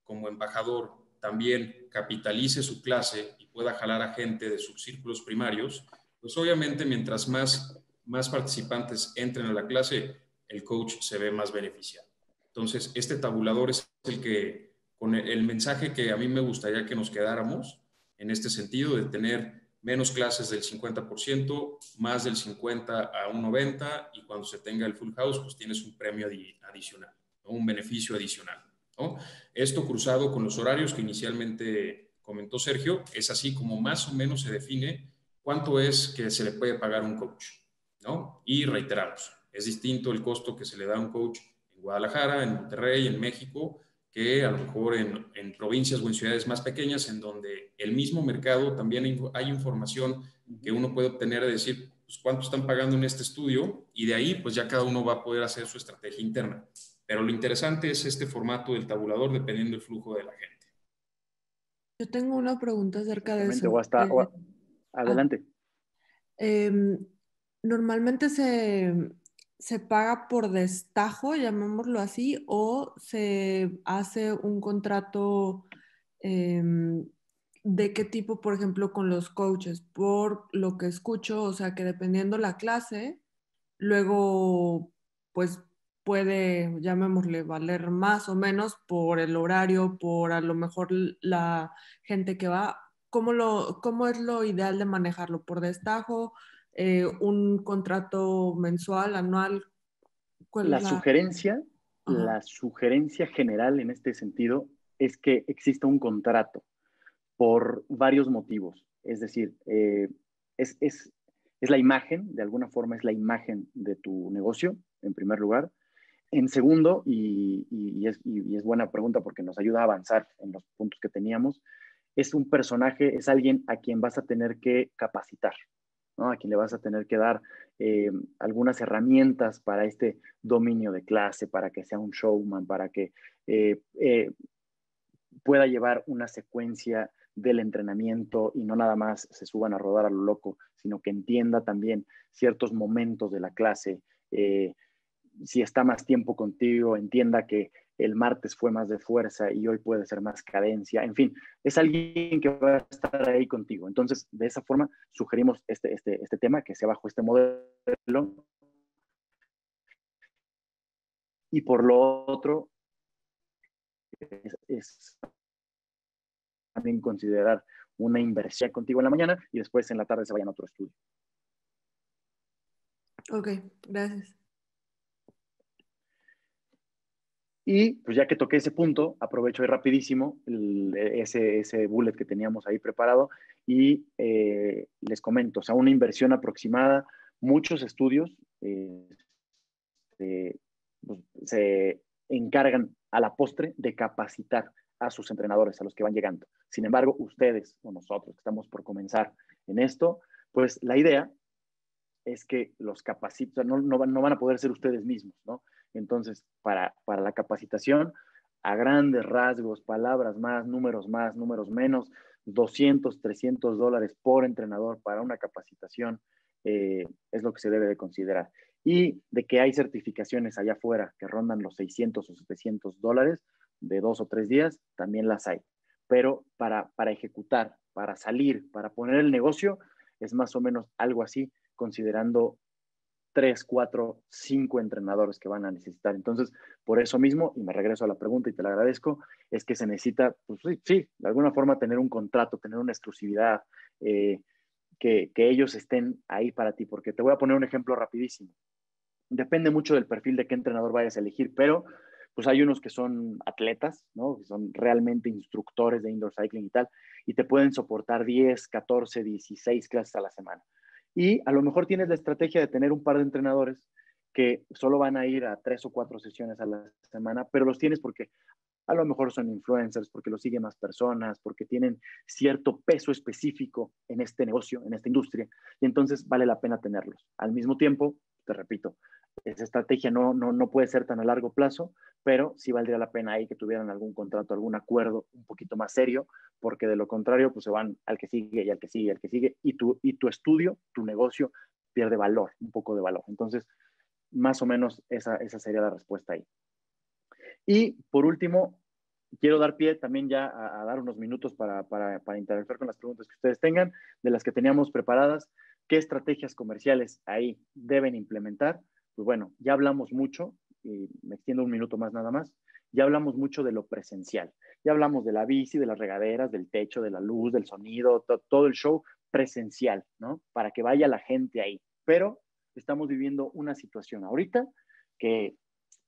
como embajador también capitalice su clase y pueda jalar a gente de sus círculos primarios, pues obviamente mientras más participantes entren a la clase, el coach se ve más beneficiado. Entonces, este tabulador es el que, con el mensaje que a mí me gustaría que nos quedáramos en este sentido de tener menos clases del 50%, más del 50 a un 90, y cuando se tenga el full house, pues tienes un premio adicional, ¿no? Un beneficio adicional, ¿no? Esto cruzado con los horarios que inicialmente comentó Sergio, es así como más o menos se define cuánto es que se le puede pagar a un coach, ¿no? Y reiteramos, es distinto el costo que se le da a un coach en Guadalajara, en Monterrey, en México, que a lo mejor en provincias o en ciudades más pequeñas, en donde el mismo mercado también hay información que uno puede obtener de decir, pues, cuánto están pagando en este estudio, y de ahí pues ya cada uno va a poder hacer su estrategia interna. Pero lo interesante es este formato del tabulador dependiendo del flujo de la gente. Yo tengo una pregunta acerca de eso. Adelante. Em, Normalmente se paga por destajo, llamémoslo así, o se hace un contrato de qué tipo, por ejemplo, con los coaches. Por lo que escucho, o sea, que dependiendo la clase, luego, pues puede, llamémosle, valer más o menos por el horario, por a lo mejor la gente que va. ¿Cómo es lo ideal de manejarlo? ¿Por destajo? ¿Un contrato mensual, anual? ¿Cuál es La la...? sugerencia, Ajá. la sugerencia general en este sentido es que exista un contrato por varios motivos. Es decir, es es la imagen, de alguna forma es la imagen de tu negocio, en primer lugar. En segundo, y es buena pregunta porque nos ayuda a avanzar en los puntos que teníamos, es un personaje, es alguien a quien vas a tener que capacitar, ¿no? A quien le vas a tener que dar algunas herramientas para este dominio de clase, para que sea un showman, para que pueda llevar una secuencia del entrenamiento y no nada más se suban a rodar a lo loco, sino que entienda también ciertos momentos de la clase. Si está más tiempo contigo, entienda que el martes fue más de fuerza y hoy puede ser más cadencia. En fin, es alguien que va a estar ahí contigo. Entonces, de esa forma, sugerimos este tema, que sea bajo este modelo. Y por lo otro, es también considerar una inversión contigo en la mañana y después en la tarde se vayan a otro estudio. Ok, gracias. Y pues ya que toqué ese punto, aprovecho ahí rapidísimo ese bullet que teníamos ahí preparado y les comento, o sea, una inversión aproximada, muchos estudios pues, se encargan a la postre de capacitar a sus entrenadores, a los que van llegando. Sin embargo, ustedes o nosotros que estamos por comenzar en esto, pues la idea es que los capacitan, no van a poder ser ustedes mismos, ¿no? Entonces, para la capacitación, a grandes rasgos, palabras más, números menos, $200, $300 por entrenador para una capacitación, es lo que se debe de considerar. Y de que hay certificaciones allá afuera que rondan los $600 o $700 de 2 o 3 días, también las hay. Pero para ejecutar, para salir, para poner el negocio, es más o menos algo así, considerando 3, 4, 5 entrenadores que van a necesitar. Entonces, por eso mismo, y me regreso a la pregunta y te la agradezco, es que se necesita, pues sí, de alguna forma tener un contrato, tener una exclusividad, que ellos estén ahí para ti, porque te voy a poner un ejemplo rapidísimo. Depende mucho del perfil de qué entrenador vayas a elegir, pero pues hay unos que son atletas, ¿no? Que son realmente instructores de indoor cycling y tal, y te pueden soportar 10, 14, 16 clases a la semana. Y a lo mejor tienes la estrategia de tener un par de entrenadores que solo van a ir a 3 o 4 sesiones a la semana, pero los tienes porque a lo mejor son influencers, porque los siguen más personas, porque tienen cierto peso específico en este negocio, en esta industria, y entonces vale la pena tenerlos. Al mismo tiempo, te repito, esa estrategia no puede ser tan a largo plazo, pero sí valdría la pena ahí que tuvieran algún contrato, algún acuerdo un poquito más serio, porque de lo contrario, pues se van al que sigue y al que sigue y al que sigue, y tu estudio, tu negocio pierde valor, un poco de valor. Entonces, más o menos esa sería la respuesta ahí. Y por último, quiero dar pie también ya a dar unos minutos para interactuar con las preguntas que ustedes tengan, de las que teníamos preparadas. ¿Qué estrategias comerciales ahí deben implementar? Pues bueno, ya hablamos mucho, y me extiendo un minuto más nada más, ya hablamos mucho de lo presencial. Ya hablamos de la bici, de las regaderas, del techo, de la luz, del sonido, todo el show presencial, ¿no? Para que vaya la gente ahí. Pero estamos viviendo una situación ahorita que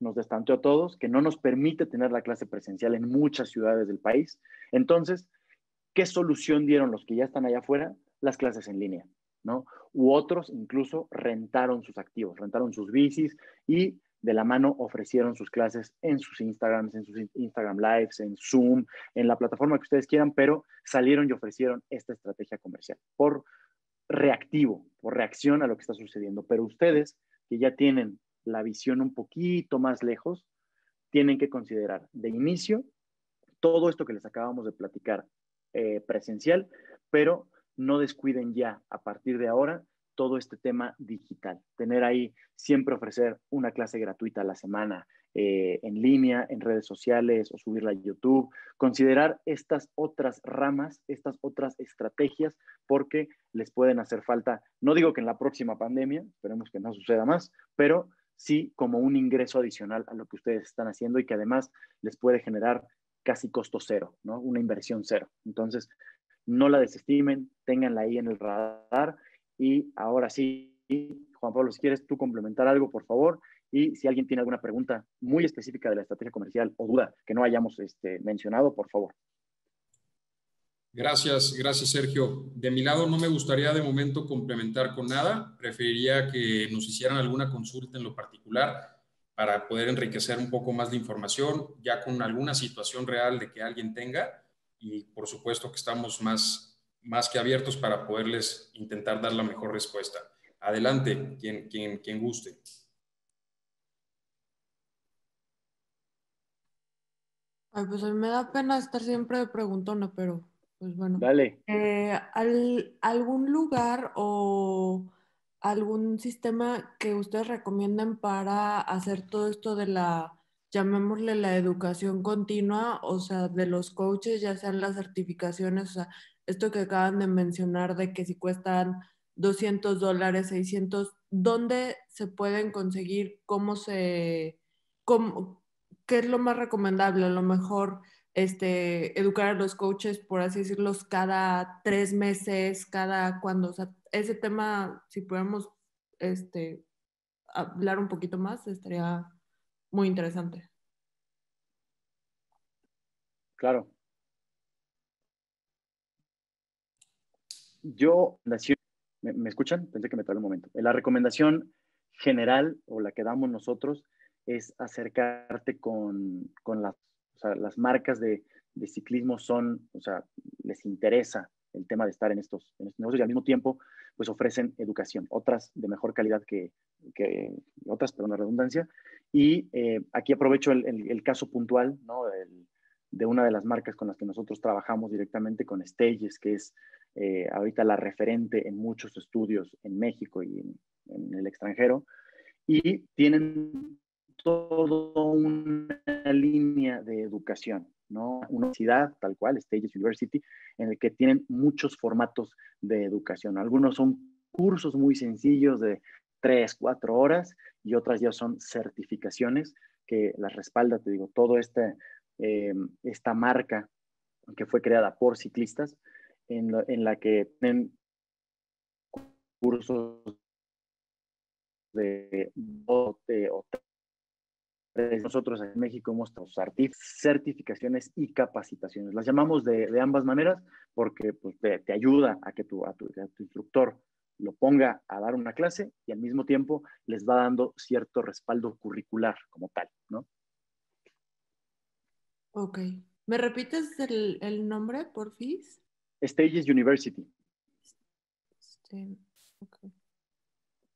nos destanteó a todos, que no nos permite tener la clase presencial en muchas ciudades del país. Entonces, ¿qué solución dieron los que ya están allá afuera? Las clases en línea, ¿no? U otros incluso rentaron sus activos, rentaron sus bicis y de la mano ofrecieron sus clases en sus Instagrams, en sus Instagram Lives, en Zoom, en la plataforma que ustedes quieran, pero salieron y ofrecieron esta estrategia comercial por reactivo, por reacción a lo que está sucediendo. Pero ustedes que ya tienen la visión un poquito más lejos, tienen que considerar de inicio todo esto que les acabamos de platicar presencial, pero no descuiden ya a partir de ahora todo este tema digital. Tener ahí, siempre ofrecer una clase gratuita a la semana en línea, en redes sociales o subirla a YouTube. Considerar estas otras ramas, estas otras estrategias, porque les pueden hacer falta, no digo que en la próxima pandemia, esperemos que no suceda más, pero sí como un ingreso adicional a lo que ustedes están haciendo y que además les puede generar casi costo cero, ¿no? Una inversión cero. Entonces, no la desestimen, ténganla ahí en el radar. Y ahora sí, Juan Pablo, si quieres tú complementar algo, por favor. Y si alguien tiene alguna pregunta muy específica de la estrategia comercial o duda que no hayamos mencionado, por favor. Gracias, gracias Sergio. De mi lado no me gustaría de momento complementar con nada. Preferiría que nos hicieran alguna consulta en lo particular para poder enriquecer un poco más de información, ya con alguna situación real de que alguien tenga. Y por supuesto que estamos más que abiertos para poderles intentar dar la mejor respuesta. Adelante, quien guste. Ay, pues a mí me da pena estar siempre de preguntona, pero pues bueno. Dale. ¿Algún lugar o algún sistema que ustedes recomienden para hacer todo esto de llamémosle la educación continua, o sea, de los coaches, ya sean las certificaciones, o sea, esto que acaban de mencionar de que si cuestan $200, 600, ¿dónde se pueden conseguir? Cómo, ¿qué es lo más recomendable? A lo mejor educar a los coaches, por así decirlos, cada 3 meses, cada cuando, o sea, ese tema, si podemos hablar un poquito más, estaría muy interesante. Claro. ¿Me escuchan? Pensé que me tardé un momento. La recomendación general o la que damos nosotros es acercarte con o sea, las marcas de ciclismo o sea, les interesa el tema de estar en estos negocios y al mismo tiempo pues ofrecen educación, otras de mejor calidad que otras, perdón la redundancia. Y aquí aprovecho el caso puntual, ¿no? De una de las marcas con las que nosotros trabajamos directamente, con Stages, que es ahorita la referente en muchos estudios en México y en el extranjero, y tienen toda una línea de educación, ¿no? Una universidad tal cual, Stages University, en el que tienen muchos formatos de educación. Algunos son cursos muy sencillos de 3, 4 horas y otras ya son certificaciones que las respalda, te digo, todo esta marca que fue creada por ciclistas en la que tienen cursos de nosotros en México hemos certificaciones y capacitaciones. Las llamamos de ambas maneras porque pues, te ayuda a que tu instructor lo ponga a dar una clase y al mismo tiempo les va dando cierto respaldo curricular como tal, ¿no? Ok. ¿Me repites el nombre, porfis? Stages University. Ok.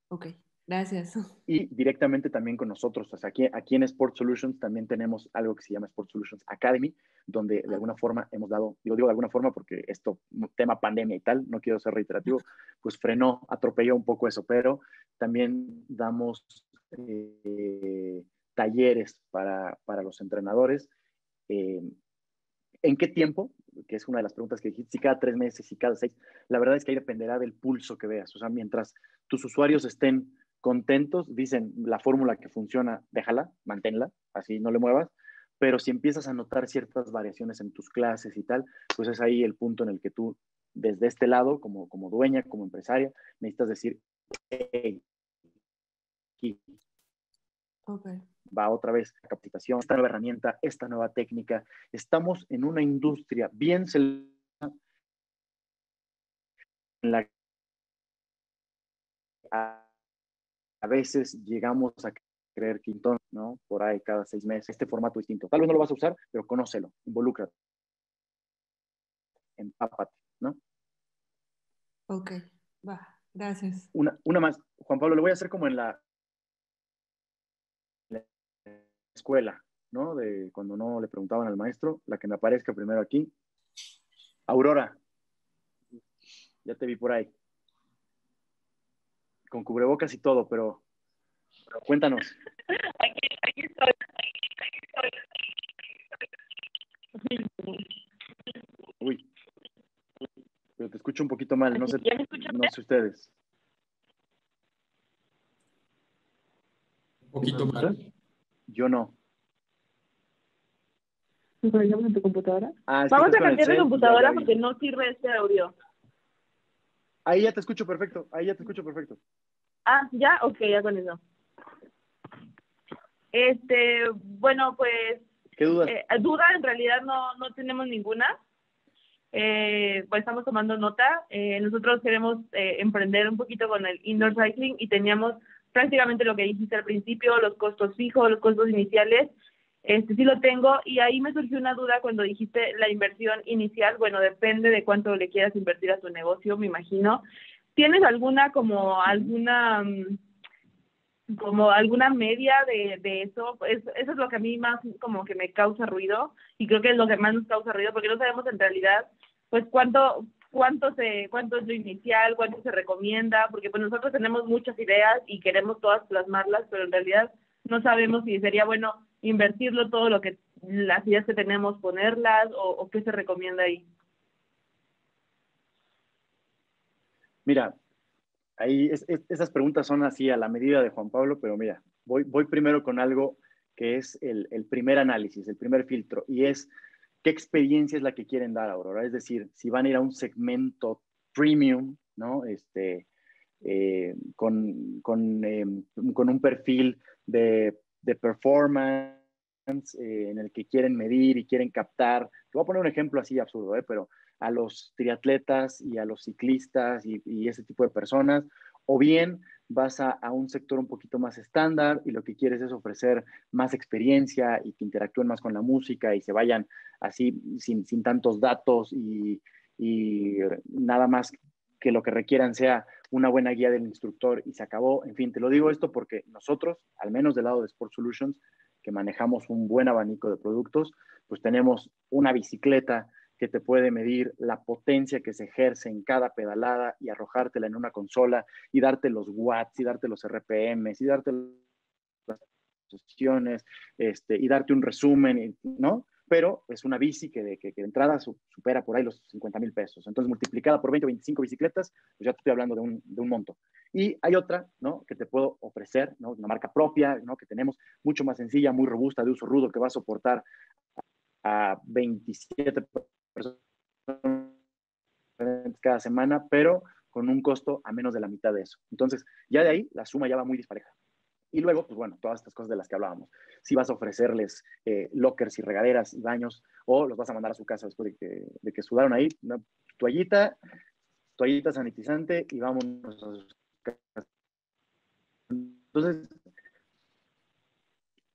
Ok, gracias. Y directamente también con nosotros. O sea, aquí en Sport Solutions también tenemos algo que se llama Sport Solutions Academy, donde de alguna forma hemos dado, digo de alguna forma porque esto, tema pandemia y tal, no quiero ser reiterativo, pues atropelló un poco eso, pero también damos talleres para los entrenadores. ¿En qué tiempo? Que es una de las preguntas que dijiste, si cada 3 meses, si cada 6. La verdad es que ahí dependerá del pulso que veas. O sea, mientras tus usuarios estén contentos, dicen la fórmula que funciona, déjala, manténla, así no le muevas. Pero si empiezas a notar ciertas variaciones en tus clases y tal, pues es ahí el punto en el que tú, desde este lado, como dueña, como empresaria, necesitas decir, hey, aquí Okay. va otra vez la capacitación, esta nueva herramienta, esta nueva técnica. Estamos en una industria bien seleccionada en la que a veces llegamos a creer que entonces, ¿no? Por ahí cada 6 meses, este formato distinto. Tal vez no lo vas a usar, pero conócelo, involúcrate, empápate, ¿no? Ok, va, gracias. Una más, Juan Pablo, lo voy a hacer como en la escuela, ¿no? De cuando no le preguntaban al maestro, la que me aparezca primero aquí. Aurora, ya te vi por ahí. Con cubrebocas y todo, pero cuéntanos. Aquí estoy. Uy, pero te escucho un poquito mal, no sé, ¿Ya me escuchan? no sé ustedes. Un poquito mal. Yo no. ¿Nos conectamos en tu computadora? Ah, Vamos a con el cambiar de cel, computadora ya vi. porque no sirve este audio. Ahí ya te escucho perfecto, Ah, ¿ya? Ok, ya con eso. Bueno, pues ¿Qué dudas? duda en realidad no tenemos ninguna. pues estamos tomando nota. Nosotros queremos emprender un poquito con el indoor cycling y teníamos prácticamente lo que dijiste al principio, los costos fijos, los costos iniciales. Sí lo tengo, y ahí me surgió una duda cuando dijiste la inversión inicial. Bueno, depende de cuánto le quieras invertir a tu negocio, me imagino. ¿Tienes como alguna media de eso? Eso es lo que a mí más como que me causa ruido, y creo que es lo que más nos causa ruido, porque no sabemos en realidad pues cuánto es lo inicial, cuánto se recomienda, porque pues nosotros tenemos muchas ideas y queremos todas plasmarlas, pero en realidad no sabemos si sería bueno invertirlo todo las ideas que tenemos, ponerlas, o qué se recomienda ahí. Mira, ahí esas preguntas son así a la medida de Juan Pablo, pero mira, voy primero con algo que es el primer análisis, el primer filtro, y es qué experiencia es la que quieren dar, Aurora. Es decir, si van a ir a un segmento premium, ¿no? Con un perfil de performance en el que quieren medir y quieren captar. Te voy a poner un ejemplo así absurdo, pero a los triatletas y a los ciclistas y ese tipo de personas, o bien vas a un sector un poquito más estándar y lo que quieres es ofrecer más experiencia y que interactúen más con la música y se vayan así sin tantos datos y nada más que lo que requieran sea una buena guía del instructor y se acabó. En fin, te lo digo esto porque nosotros, al menos del lado de Sport Solutions, que manejamos un buen abanico de productos, pues tenemos una bicicleta que te puede medir la potencia que se ejerce en cada pedalada y arrojártela en una consola y darte los watts y darte los RPMs y darte las posiciones y darte un resumen, ¿no? Pero es una bici que de entrada supera por ahí los 50,000 pesos. Entonces, multiplicada por 20 o 25 bicicletas, pues ya te estoy hablando de un monto. Y hay otra, ¿no? Que te puedo ofrecer, ¿no? Una marca propia, ¿no? Que tenemos mucho más sencilla, muy robusta, de uso rudo, que va a soportar a 27 personas cada semana, pero con un costo a menos de la mitad de eso. Entonces, ya de ahí, la suma ya va muy dispareja. Y luego, pues bueno, todas estas cosas de las que hablábamos. Si vas a ofrecerles lockers y regaderas y baños, o los vas a mandar a su casa después de que sudaron ahí, una toallita sanitizante y vámonos a sus casas. Entonces,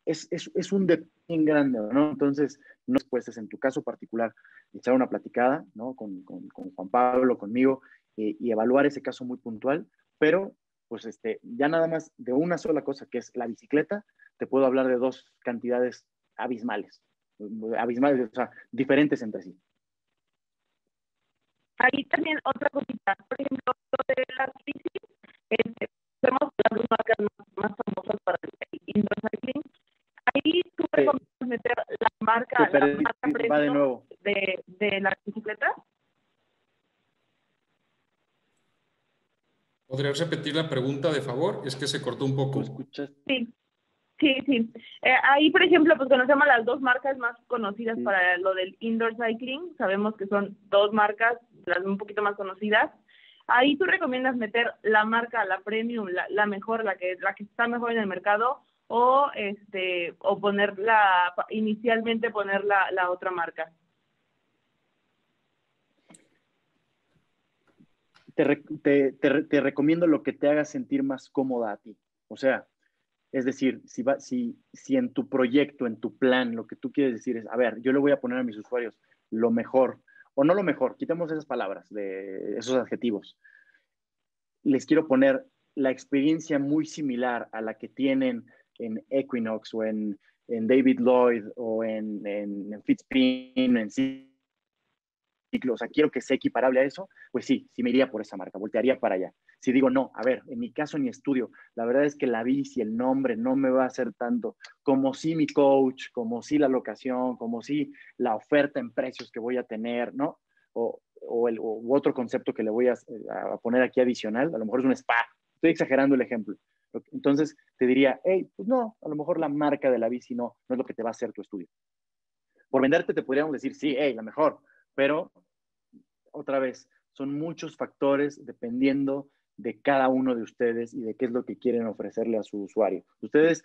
es un detalle grande, ¿no? Entonces, no después es en tu caso particular echar una platicada, ¿no? Con Juan Pablo, conmigo, y evaluar ese caso muy puntual, pero pues ya nada más de una sola cosa, que es la bicicleta, te puedo hablar de dos cantidades abismales, o sea, diferentes entre sí. Ahí también otra cosita, por ejemplo, lo de las bicis, vemos las dos marcas más famosas para el indoor cycling. Ahí tú recomiendas meter la marca va de nuevo. De la bicicleta. ¿Podrías repetir la pregunta, de favor? Es que se cortó un poco. ¿Tú escuchas? Sí. Ahí, por ejemplo, pues conocemos las dos marcas más conocidas para lo del indoor cycling. Sabemos que son dos marcas, las un poquito más conocidas. Ahí tú recomiendas meter la marca, la premium, la mejor, la que está mejor en el mercado, o inicialmente poner la otra marca. Te recomiendo lo que te haga sentir más cómoda a ti. O sea, es decir, si en tu proyecto, en tu plan, lo que tú quieres decir es, a ver, yo le voy a poner a mis usuarios lo mejor, o no lo mejor, quitemos esas palabras, esos adjetivos. Les quiero poner la experiencia muy similar a la que tienen en Equinox o en David Lloyd o en Fitspin, en ciclo, o sea, quiero que sea equiparable a eso, pues sí me iría por esa marca, voltearía para allá. Si digo, no, a ver, en mi caso, en mi estudio, la verdad es que la bici, el nombre no me va a hacer tanto, como sí mi coach, como sí la locación, como sí la oferta en precios que voy a tener, ¿no? U otro concepto que le voy a poner aquí adicional, a lo mejor es un spa, estoy exagerando el ejemplo. Entonces te diría, hey, pues no, a lo mejor la marca de la bici no es lo que te va a hacer tu estudio. Por venderte te podríamos decir, sí, hey, la mejor, pero otra vez, son muchos factores dependiendo de cada uno de ustedes y de qué es lo que quieren ofrecerle a su usuario. Ustedes,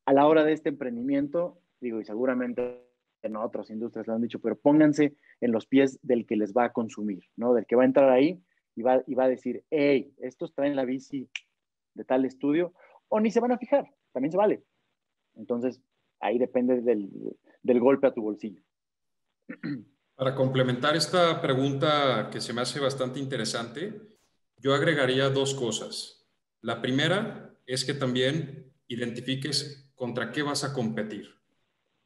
a la hora de este emprendimiento, digo, y seguramente ¿no? Otras industrias lo han dicho, pero pónganse en los pies del que les va a consumir, ¿no? Del que va a entrar ahí y va a decir, hey, estos traen la bici de tal estudio, o ni se van a fijar, también se vale. Entonces, ahí depende del golpe a tu bolsillo. Para complementar esta pregunta que se me hace bastante interesante, yo agregaría dos cosas. La primera es que también identifiques contra qué vas a competir,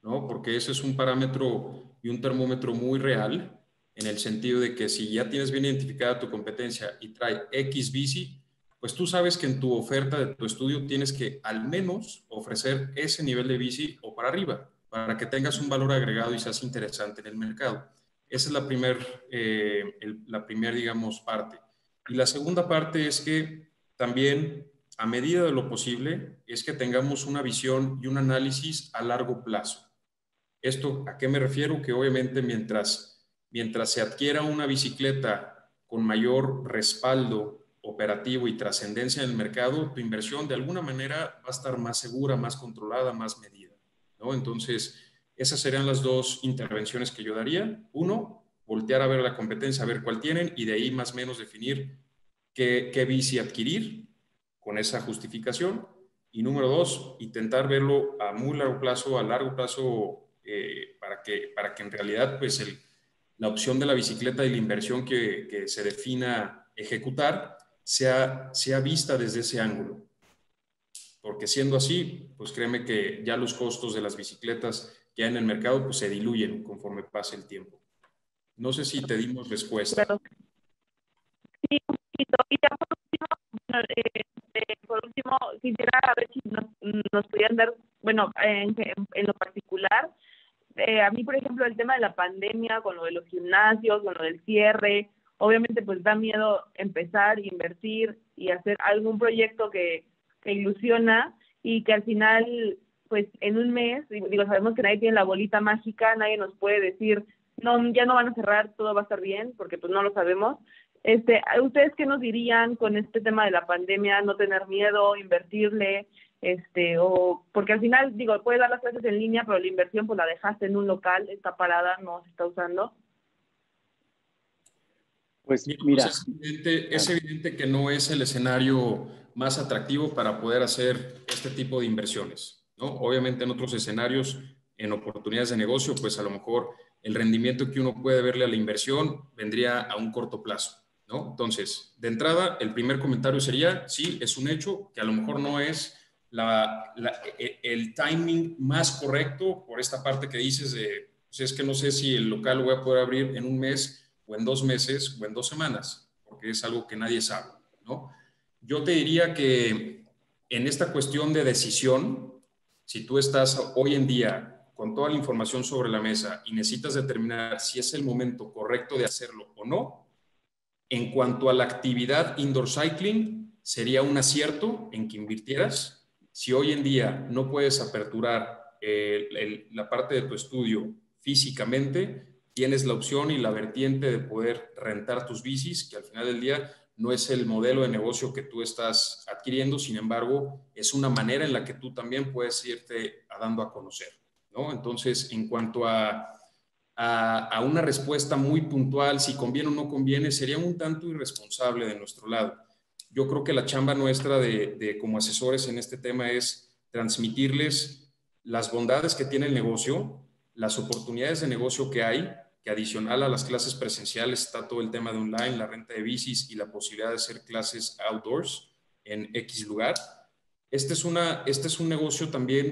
¿no? Porque ese es un parámetro y un termómetro muy real en el sentido de que si ya tienes bien identificada tu competencia y trae X bici, pues tú sabes que en tu oferta de tu estudio tienes que al menos ofrecer ese nivel de bici o para arriba, para que tengas un valor agregado y seas interesante en el mercado. Esa es la primer, digamos, parte. Y la segunda parte es que también, a medida de lo posible, es que tengamos una visión y un análisis a largo plazo. ¿Esto a qué me refiero? Que obviamente mientras se adquiera una bicicleta con mayor respaldo operativo y trascendencia en el mercado, tu inversión de alguna manera va a estar más segura, más controlada, más medida, ¿no? Entonces, esas serían las dos intervenciones que yo daría. Uno, voltear a ver la competencia, a ver cuál tienen y de ahí más o menos definir qué bici adquirir con esa justificación. Y número dos, intentar verlo a muy largo plazo, a largo plazo, para que en realidad pues la opción de la bicicleta y la inversión que se defina ejecutar sea vista desde ese ángulo. Porque siendo así, pues créeme que ya los costos de las bicicletas que hay en el mercado pues se diluyen conforme pase el tiempo. No sé si te dimos respuesta. Claro. Sí, un poquito. Y ya por último, bueno, por último, quisiera a ver si nos pudieran dar, bueno, en lo particular, a mí, por ejemplo, el tema de la pandemia, con lo de los gimnasios, con lo del cierre, obviamente pues da miedo empezar, invertir y hacer algún proyecto que ilusiona y que al final, pues en un mes, digo, sabemos que nadie tiene la bolita mágica, nadie nos puede decir, no, ya no van a cerrar, todo va a estar bien, porque pues no lo sabemos. ¿Ustedes qué nos dirían con este tema de la pandemia? No tener miedo, invertirle, o porque al final, digo, puedes dar las clases en línea, pero la inversión pues la dejaste en un local, está parada, no se está usando. Pues Pues mira, es evidente que no es el escenario más atractivo para poder hacer este tipo de inversiones, ¿no? Obviamente en otros escenarios, en oportunidades de negocio, pues a lo mejor el rendimiento que uno puede verle a la inversión vendría a un corto plazo, ¿no? Entonces, de entrada, el primer comentario sería, sí, es un hecho que a lo mejor no es el timing más correcto por esta parte que dices de, pues es que no sé si el local lo voy a poder abrir en un mes o en 2 meses o en 2 semanas, porque es algo que nadie sabe, ¿no? Yo te diría que en esta cuestión de decisión, si tú estás hoy en día con toda la información sobre la mesa y necesitas determinar si es el momento correcto de hacerlo o no, en cuanto a la actividad indoor cycling, sería un acierto en que invirtieras. Si hoy en día no puedes aperturar la parte de tu estudio físicamente, tienes la opción y la vertiente de poder rentar tus bicis, que al final del día no es el modelo de negocio que tú estás adquiriendo, sin embargo, es una manera en la que tú también puedes irte dando a conocer, ¿no? Entonces, en cuanto a una respuesta muy puntual, si conviene o no conviene, sería un tanto irresponsable de nuestro lado. Yo creo que la chamba nuestra como asesores en este tema es transmitirles las bondades que tiene el negocio, las oportunidades de negocio que hay, que adicional a las clases presenciales está todo el tema de online, la renta de bicis y la posibilidad de hacer clases outdoors en X lugar. Este es un negocio también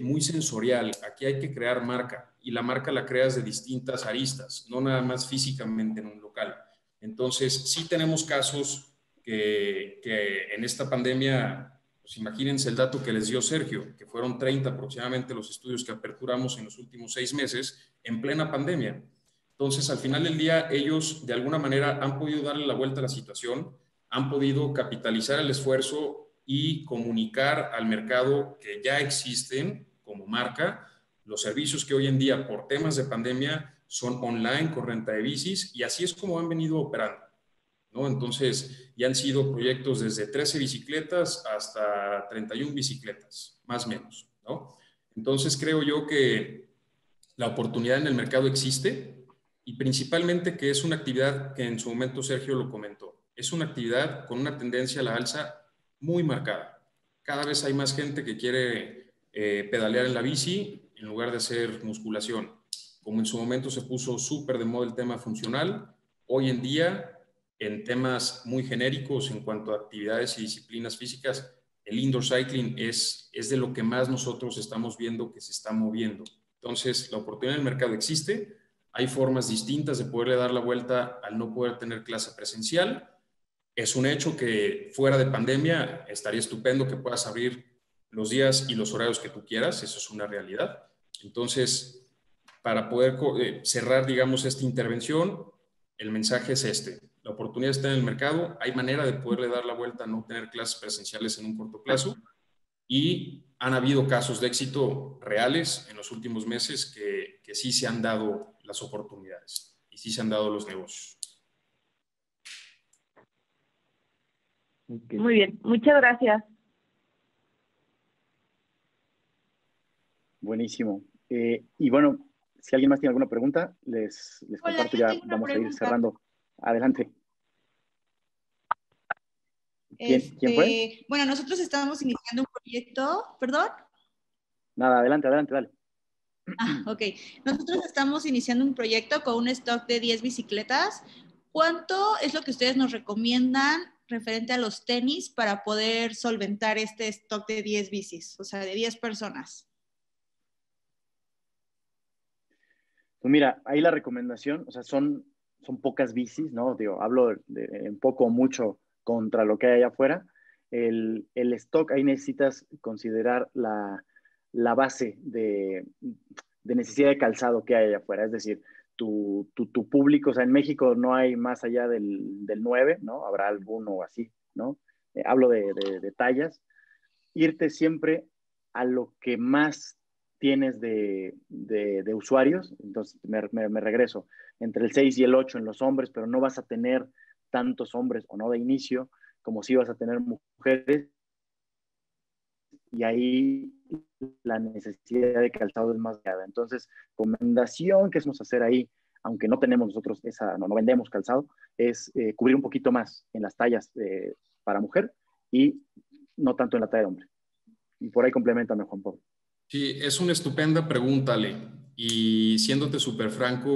muy sensorial. Aquí hay que crear marca y la marca la creas de distintas aristas, no nada más físicamente en un local. Entonces, sí tenemos casos que en esta pandemia, pues imagínense el dato que les dio Sergio, que fueron 30 aproximadamente los estudios que aperturamos en los últimos 6 meses en plena pandemia. Entonces, al final del día, ellos de alguna manera han podido darle la vuelta a la situación, han podido capitalizar el esfuerzo y comunicar al mercado que ya existen como marca los servicios que hoy en día por temas de pandemia son online con renta de bicis y así es como han venido operando, ¿no? Entonces ya han sido proyectos desde 13 bicicletas hasta 31 bicicletas, más o menos, ¿no? Entonces creo yo que la oportunidad en el mercado existe y principalmente que es una actividad que en su momento Sergio lo comentó. Es una actividad con una tendencia a la alza muy marcada. Cada vez hay más gente que quiere pedalear en la bici en lugar de hacer musculación. Como en su momento se puso súper de moda el tema funcional, hoy en día en temas muy genéricos en cuanto a actividades y disciplinas físicas, el indoor cycling es de lo que más nosotros estamos viendo que se está moviendo. Entonces, la oportunidad en el mercado existe. Hay formas distintas de poderle dar la vuelta al no poder tener clase presencial. Es un hecho que fuera de pandemia estaría estupendo que puedas abrir los días y los horarios que tú quieras. Eso es una realidad. Entonces, para poder cerrar, digamos, esta intervención, el mensaje es este. La oportunidad está en el mercado. Hay manera de poderle dar la vuelta a no tener clases presenciales en un corto plazo. Y han habido casos de éxito reales en los últimos meses que sí se han dado las oportunidades y sí se han dado los negocios. Okay. Muy bien, muchas gracias. Buenísimo. Y bueno, si alguien más tiene alguna pregunta, les Hola, comparto, yo ya tengo una vamos a ir pregunta. cerrando. Adelante. ¿Quién fue? Bueno, nosotros estamos iniciando un proyecto, ¿perdón? Nada, adelante, dale. Ok. Nosotros estamos iniciando un proyecto con un stock de 10 bicicletas. ¿Cuánto es lo que ustedes nos recomiendan referente a los tenis para poder solventar este stock de 10 bicis? O sea, de 10 personas. Pues mira, ahí la recomendación, o sea, son pocas bicis, ¿no? Digo, hablo en poco o mucho contra lo que hay allá afuera. El stock, ahí necesitas considerar la base de necesidad de calzado que hay allá afuera. Es decir, tu público, o sea, en México no hay más allá del 9, ¿no? Habrá alguno así, ¿no? Hablo de tallas. Irte siempre a lo que más tienes de usuarios. Entonces me regreso entre el 6 y el 8 en los hombres, pero no vas a tener tantos hombres o no de inicio como si vas a tener mujeres, y ahí la necesidad de calzado es más grande. Entonces, recomendación que vamos a hacer ahí, aunque no tenemos nosotros no vendemos calzado, es cubrir un poquito más en las tallas para mujer y no tanto en la talla de hombre. Y por ahí complementame, Juan Pablo. Sí, es una estupenda pregunta, Ale. Y siéndote súper franco,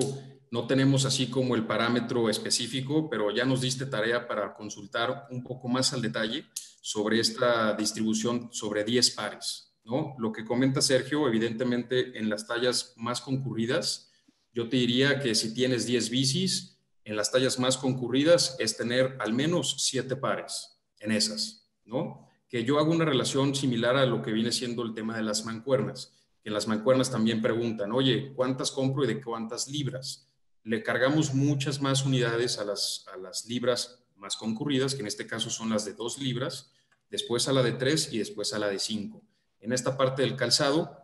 no tenemos así como el parámetro específico, pero ya nos diste tarea para consultar un poco más al detalle sobre esta distribución sobre 10 pares, ¿no? Lo que comenta Sergio, evidentemente en las tallas más concurridas, yo te diría que si tienes 10 bicis, en las tallas más concurridas es tener al menos 7 pares en esas, ¿no? Que yo hago una relación similar a lo que viene siendo el tema de las mancuernas, que en las mancuernas también preguntan, oye, ¿cuántas compro y de cuántas libras? Le cargamos muchas más unidades a las libras más concurridas, que en este caso son las de 2 libras, después a la de 3 y después a la de 5. En esta parte del calzado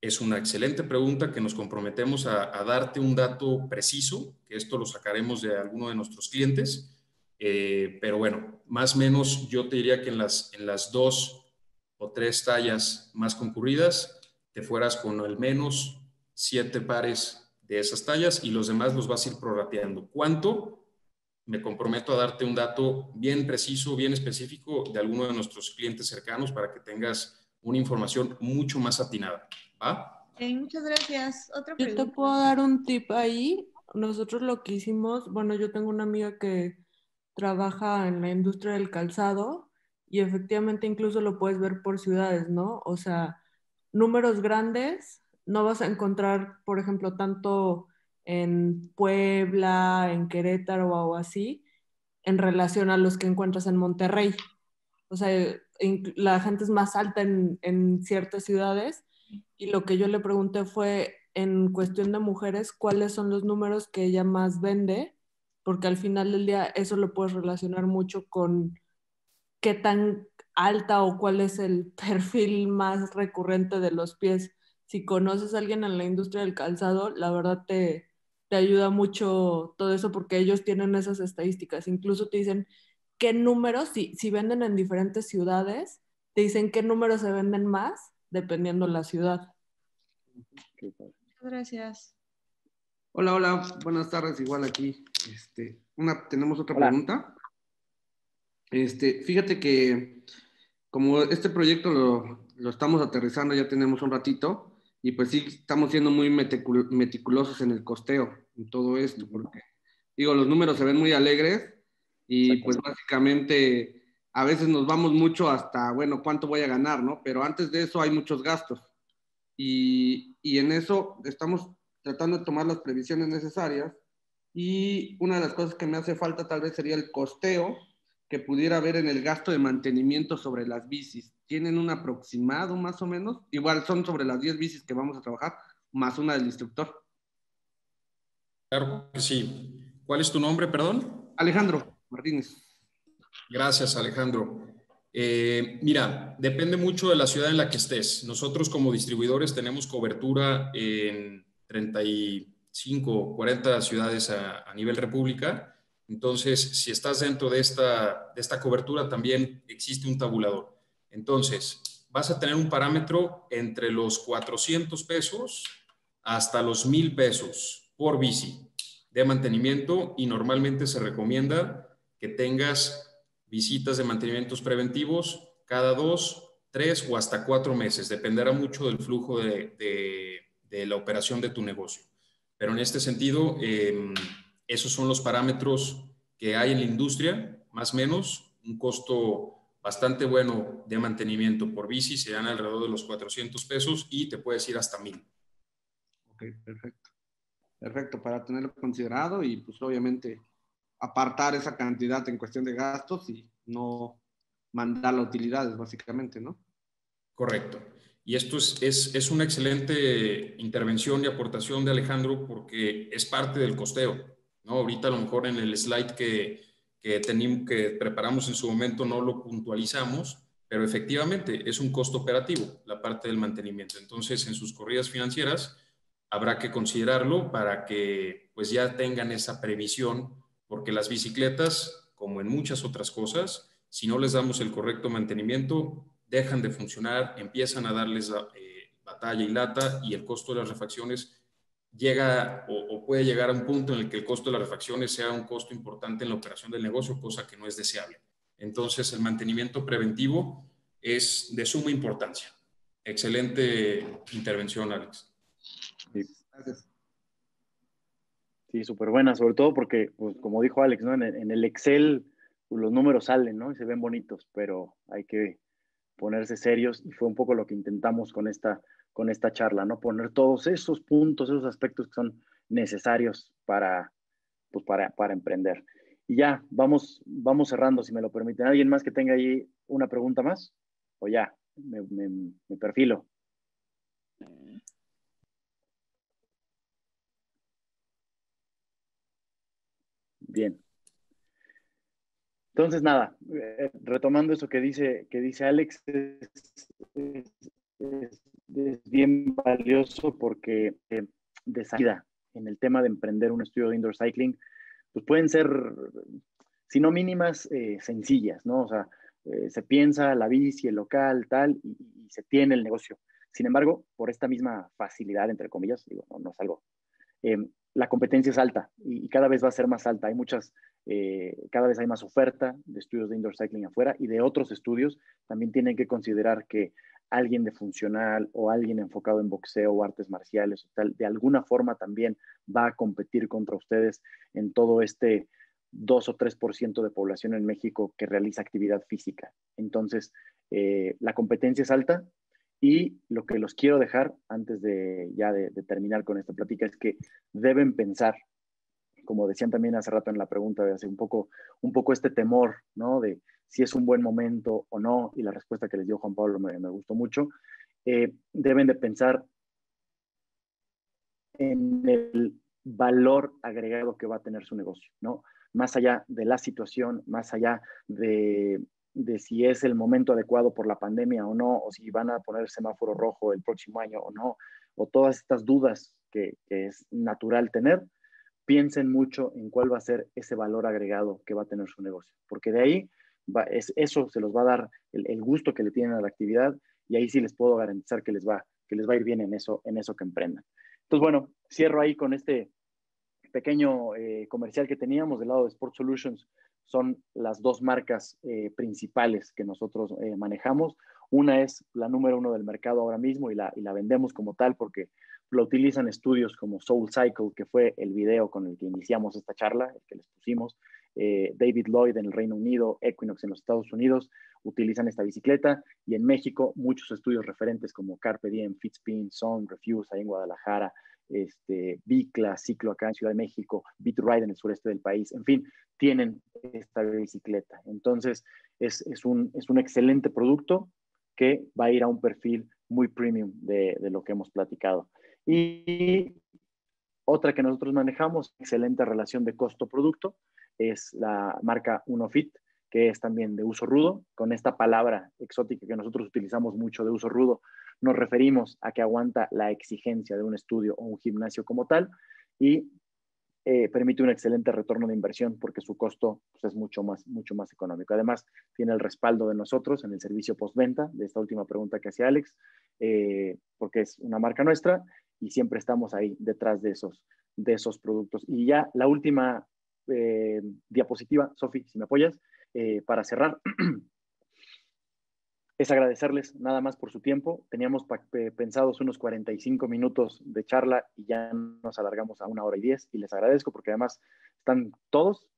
es una excelente pregunta que nos comprometemos a darte un dato preciso, que esto lo sacaremos de alguno de nuestros clientes, pero bueno, más o menos yo te diría que en las 2 o 3 tallas más concurridas te fueras con al menos 7 pares de esas tallas y los demás los vas a ir prorrateando. ¿Cuánto? Me comprometo a darte un dato bien preciso, bien específico de alguno de nuestros clientes cercanos para que tengas una información mucho más atinada. ¿Va? Muchas gracias. Otra Yo te pregunta. puedo dar un tip ahí. Nosotros lo que hicimos, bueno, yo tengo una amiga que trabaja en la industria del calzado y efectivamente incluso lo puedes ver por ciudades, ¿no? O sea, números grandes no vas a encontrar, por ejemplo, tanto en Puebla, en Querétaro o así, en relación a los que encuentras en Monterrey. O sea, la gente es más alta en ciertas ciudades y lo que yo le pregunté fue en cuestión de mujeres, ¿cuáles son los números que ella más vende? Porque al final del día eso lo puedes relacionar mucho con qué tan alta o cuál es el perfil más recurrente de los pies. Si conoces a alguien en la industria del calzado, la verdad te ayuda mucho todo eso porque ellos tienen esas estadísticas. Incluso te dicen qué números, si venden en diferentes ciudades, te dicen qué números se venden más dependiendo la ciudad. Qué padre. Gracias. Hola, hola, buenas tardes, igual aquí. Tenemos otra Hola. pregunta. Fíjate que como este proyecto lo estamos aterrizando, ya tenemos un ratito, y pues sí estamos siendo muy meticulosos en el costeo, en todo esto, porque digo, los números se ven muy alegres y pues básicamente a veces nos vamos mucho hasta, bueno, ¿cuánto voy a ganar, no? Pero antes de eso hay muchos gastos y en eso estamos tratando de tomar las previsiones necesarias, y una de las cosas que me hace falta tal vez sería el costeo que pudiera haber en el gasto de mantenimiento sobre las bicis. ¿Tienen un aproximado más o menos? Igual son sobre las 10 bicis que vamos a trabajar, más una del instructor. Claro que sí. ¿Cuál es tu nombre, perdón? Alejandro Martínez. Gracias, Alejandro. Mira, depende mucho de la ciudad en la que estés. Nosotros como distribuidores tenemos cobertura en 35, 40 ciudades a nivel república. Entonces, si estás dentro de esta cobertura, también existe un tabulador. Entonces, vas a tener un parámetro entre los 400 pesos hasta los 1,000 pesos por bici de mantenimiento, y normalmente se recomienda que tengas visitas de mantenimientos preventivos cada 2, 3 o hasta 4 meses. Dependerá mucho del flujo de la operación de tu negocio. Pero en este sentido, esos son los parámetros que hay en la industria, más o menos. Un costo bastante bueno de mantenimiento por bici se dan alrededor de los 400 pesos y te puedes ir hasta 1,000. Ok, perfecto. Perfecto, para tenerlo considerado y pues obviamente apartar esa cantidad en cuestión de gastos y no mandar las utilidades, básicamente, ¿no? Correcto. Y esto es una excelente intervención y aportación de Alejandro, porque es parte del costeo, ¿no? Ahorita a lo mejor en el slide que preparamos en su momento no lo puntualizamos, pero efectivamente es un costo operativo, la parte del mantenimiento. Entonces, en sus corridas financieras habrá que considerarlo para que pues ya tengan esa previsión, porque las bicicletas, como en muchas otras cosas, si no les damos el correcto mantenimiento, dejan de funcionar, empiezan a darles batalla y lata, y el costo de las refacciones llega o puede llegar a un punto en el que el costo de las refacciones sea un costo importante en la operación del negocio, cosa que no es deseable. Entonces, el mantenimiento preventivo es de suma importancia. Excelente intervención, Alex. Sí, Gracias. sí, súper buena, sobre todo porque, pues, como dijo Alex, ¿no? En el Excel pues, los números salen, ¿no? Y se ven bonitos, pero hay que ponerse serios, y fue un poco lo que intentamos con esta charla, ¿no? Poner todos esos puntos, esos aspectos que son necesarios pues para emprender. Y ya, vamos cerrando, si me lo permiten. ¿Alguien más que tenga ahí una pregunta más? O ya, me perfilo. Bien. Entonces, nada, retomando eso que dice Alex, es bien valioso porque de salida en el tema de emprender un estudio de indoor cycling, pues pueden ser, si no mínimas, sencillas, ¿no? O sea, se piensa la bici, el local, tal, y se tiene el negocio. Sin embargo, por esta misma facilidad, entre comillas, digo, no es algo, la competencia es alta y cada vez va a ser más alta. Hay cada vez hay más oferta de estudios de indoor cycling afuera, y de otros estudios también tienen que considerar que alguien de funcional o alguien enfocado en boxeo o artes marciales o tal, de alguna forma también va a competir contra ustedes en todo este 2 o 3% de población en México que realiza actividad física. Entonces, la competencia es alta. Y lo que los quiero dejar antes de terminar con esta plática es que deben pensar, como decían también hace rato en la pregunta, de hacer un poco este temor, ¿no? De si es un buen momento o no, y la respuesta que les dio Juan Pablo me gustó mucho. Deben de pensar en el valor agregado que va a tener su negocio, ¿no? Más allá de la situación, más allá de si es el momento adecuado por la pandemia o no, o si van a poner semáforo rojo el próximo año o no, o todas estas dudas que es natural tener, piensen mucho en cuál va a ser ese valor agregado que va a tener su negocio, porque de ahí eso se los va a dar el gusto que le tienen a la actividad, y ahí sí les puedo garantizar que les va a ir bien en eso que emprendan. Entonces, bueno, cierro ahí con este pequeño comercial que teníamos del lado de Sport Solutions. Son las dos marcas principales que nosotros manejamos. Una es la número 1 del mercado ahora mismo y la vendemos como tal porque lo utilizan estudios como Soul Cycle, que fue el video con el que iniciamos esta charla, el que les pusimos. David Lloyd en el Reino Unido, Equinox en los Estados Unidos utilizan esta bicicleta, y en México muchos estudios referentes como Carpe Diem, Fitspin, Zone, Refuse ahí en Guadalajara, Bicla, Ciclo acá en Ciudad de México, Bitride en el sureste del país, en fin, tienen esta bicicleta. Entonces es un excelente producto que va a ir a un perfil muy premium de lo que hemos platicado. Y otra que nosotros manejamos, excelente relación de costo-producto, es la marca UnoFit, que es también de uso rudo. Con esta palabra exótica que nosotros utilizamos mucho de uso rudo, nos referimos a que aguanta la exigencia de un estudio o un gimnasio como tal y permite un excelente retorno de inversión porque su costo pues, es mucho más económico. Además, tiene el respaldo de nosotros en el servicio postventa, de esta última pregunta que hacía Alex, porque es una marca nuestra y siempre estamos ahí detrás de esos productos. Y ya la última diapositiva, Sofi, si me apoyas, para cerrar, es agradecerles nada más por su tiempo. Teníamos pensados unos 45 minutos de charla y ya nos alargamos a 1 hora y 10 y les agradezco porque además están todos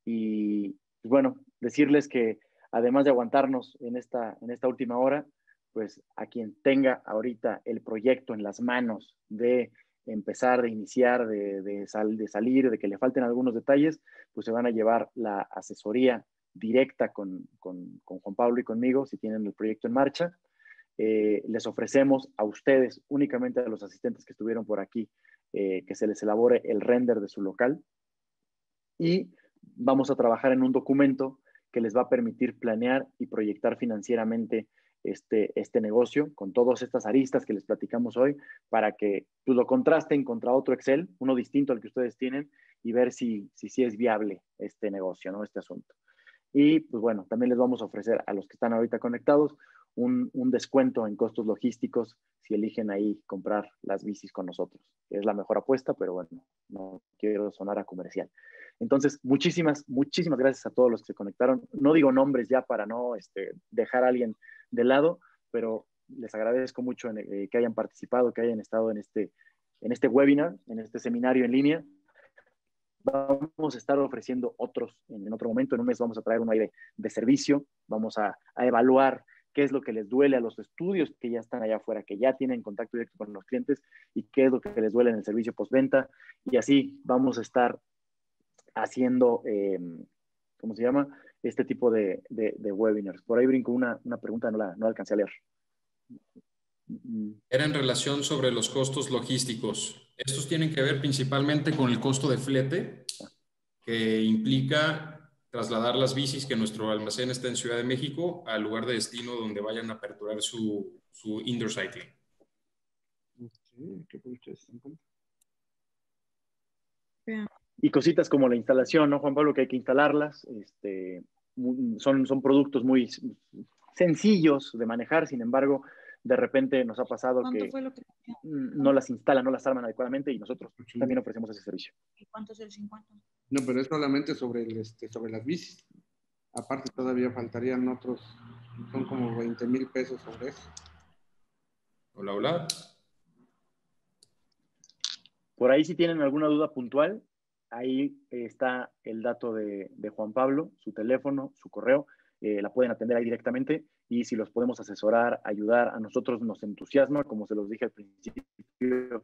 y pues bueno, decirles que además de aguantarnos en esta última hora, pues a quien tenga ahorita el proyecto en las manos de empezar, de iniciar, de salir, de que le falten algunos detalles, pues se van a llevar la asesoría directa con Juan Pablo y conmigo si tienen el proyecto en marcha. Les ofrecemos a ustedes, únicamente a los asistentes que estuvieron por aquí, que se les elabore el render de su local y vamos a trabajar en un documento que les va a permitir planear y proyectar financieramente este negocio con todas estas aristas que les platicamos hoy para que pues, lo contrasten contra otro Excel, uno distinto al que ustedes tienen y ver si es viable este negocio, ¿no? Este asunto. Y pues bueno, también les vamos a ofrecer a los que están ahorita conectados un descuento en costos logísticos si eligen ahí comprar las bicis con nosotros. Es la mejor apuesta, pero bueno, no quiero sonar a comercial. Entonces, muchísimas gracias a todos los que se conectaron. No digo nombres ya para no dejar a alguien de lado, pero les agradezco mucho que hayan participado, que hayan estado en este webinar, en este seminario en línea. Vamos a estar ofreciendo otros en otro momento. En un mes vamos a traer uno ahí de servicio. Vamos a evaluar qué es lo que les duele a los estudios que ya están allá afuera, que ya tienen contacto directo con los clientes y qué es lo que les duele en el servicio postventa. Y así vamos a estar haciendo, ¿cómo se llama? Este tipo de webinars. Por ahí brinco una pregunta, no alcancé a leer. Era en relación sobre los costos logísticos. Estos tienen que ver principalmente con el costo de flete, que implica trasladar las bicis que nuestro almacén está en Ciudad de México al lugar de destino donde vayan a aperturar su indoor cycling. Y cositas como la instalación, ¿no, Juan Pablo? Que hay que instalarlas. Son productos muy sencillos de manejar, sin embargo, de repente nos ha pasado que no las instalan, no las arman adecuadamente y nosotros también ofrecemos ese servicio. ¿Y cuánto es el 50? No, pero es solamente sobre las bicis. Aparte todavía faltarían otros, son como 20,000 pesos sobre eso. Hola. Por ahí si tienen alguna duda puntual, ahí está el dato de Juan Pablo, su teléfono, su correo, la pueden atender ahí directamente y si los podemos asesorar, ayudar, a nosotros nos entusiasma, como se los dije al principio,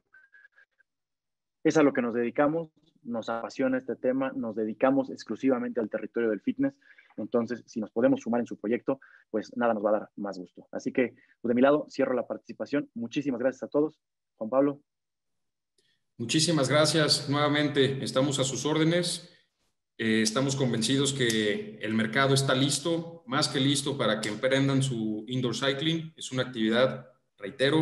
es a lo que nos dedicamos, nos apasiona este tema, nos dedicamos exclusivamente al territorio del fitness, entonces si nos podemos sumar en su proyecto, pues nada nos va a dar más gusto. Así que pues de mi lado cierro la participación, muchísimas gracias a todos. Juan Pablo. Muchísimas gracias nuevamente, estamos a sus órdenes. Estamos convencidos que el mercado está listo, más que listo para que emprendan su indoor cycling. Es una actividad, reitero,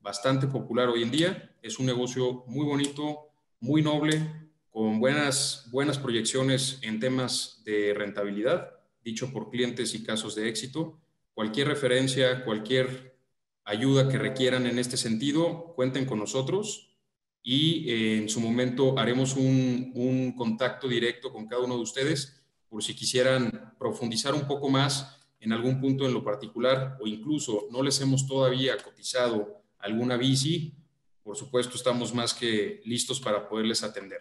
bastante popular hoy en día. Es un negocio muy bonito, muy noble, con buenas proyecciones en temas de rentabilidad, dicho por clientes y casos de éxito. Cualquier referencia, cualquier ayuda que requieran en este sentido, cuenten con nosotros. y en su momento haremos un contacto directo con cada uno de ustedes por si quisieran profundizar un poco más en algún punto en lo particular, o incluso no les hemos todavía cotizado alguna bici. Por supuesto, estamos más que listos para poderles atender.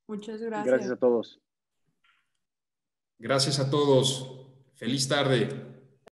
Muchas gracias. Gracias a todos. Gracias a todos. Feliz tarde.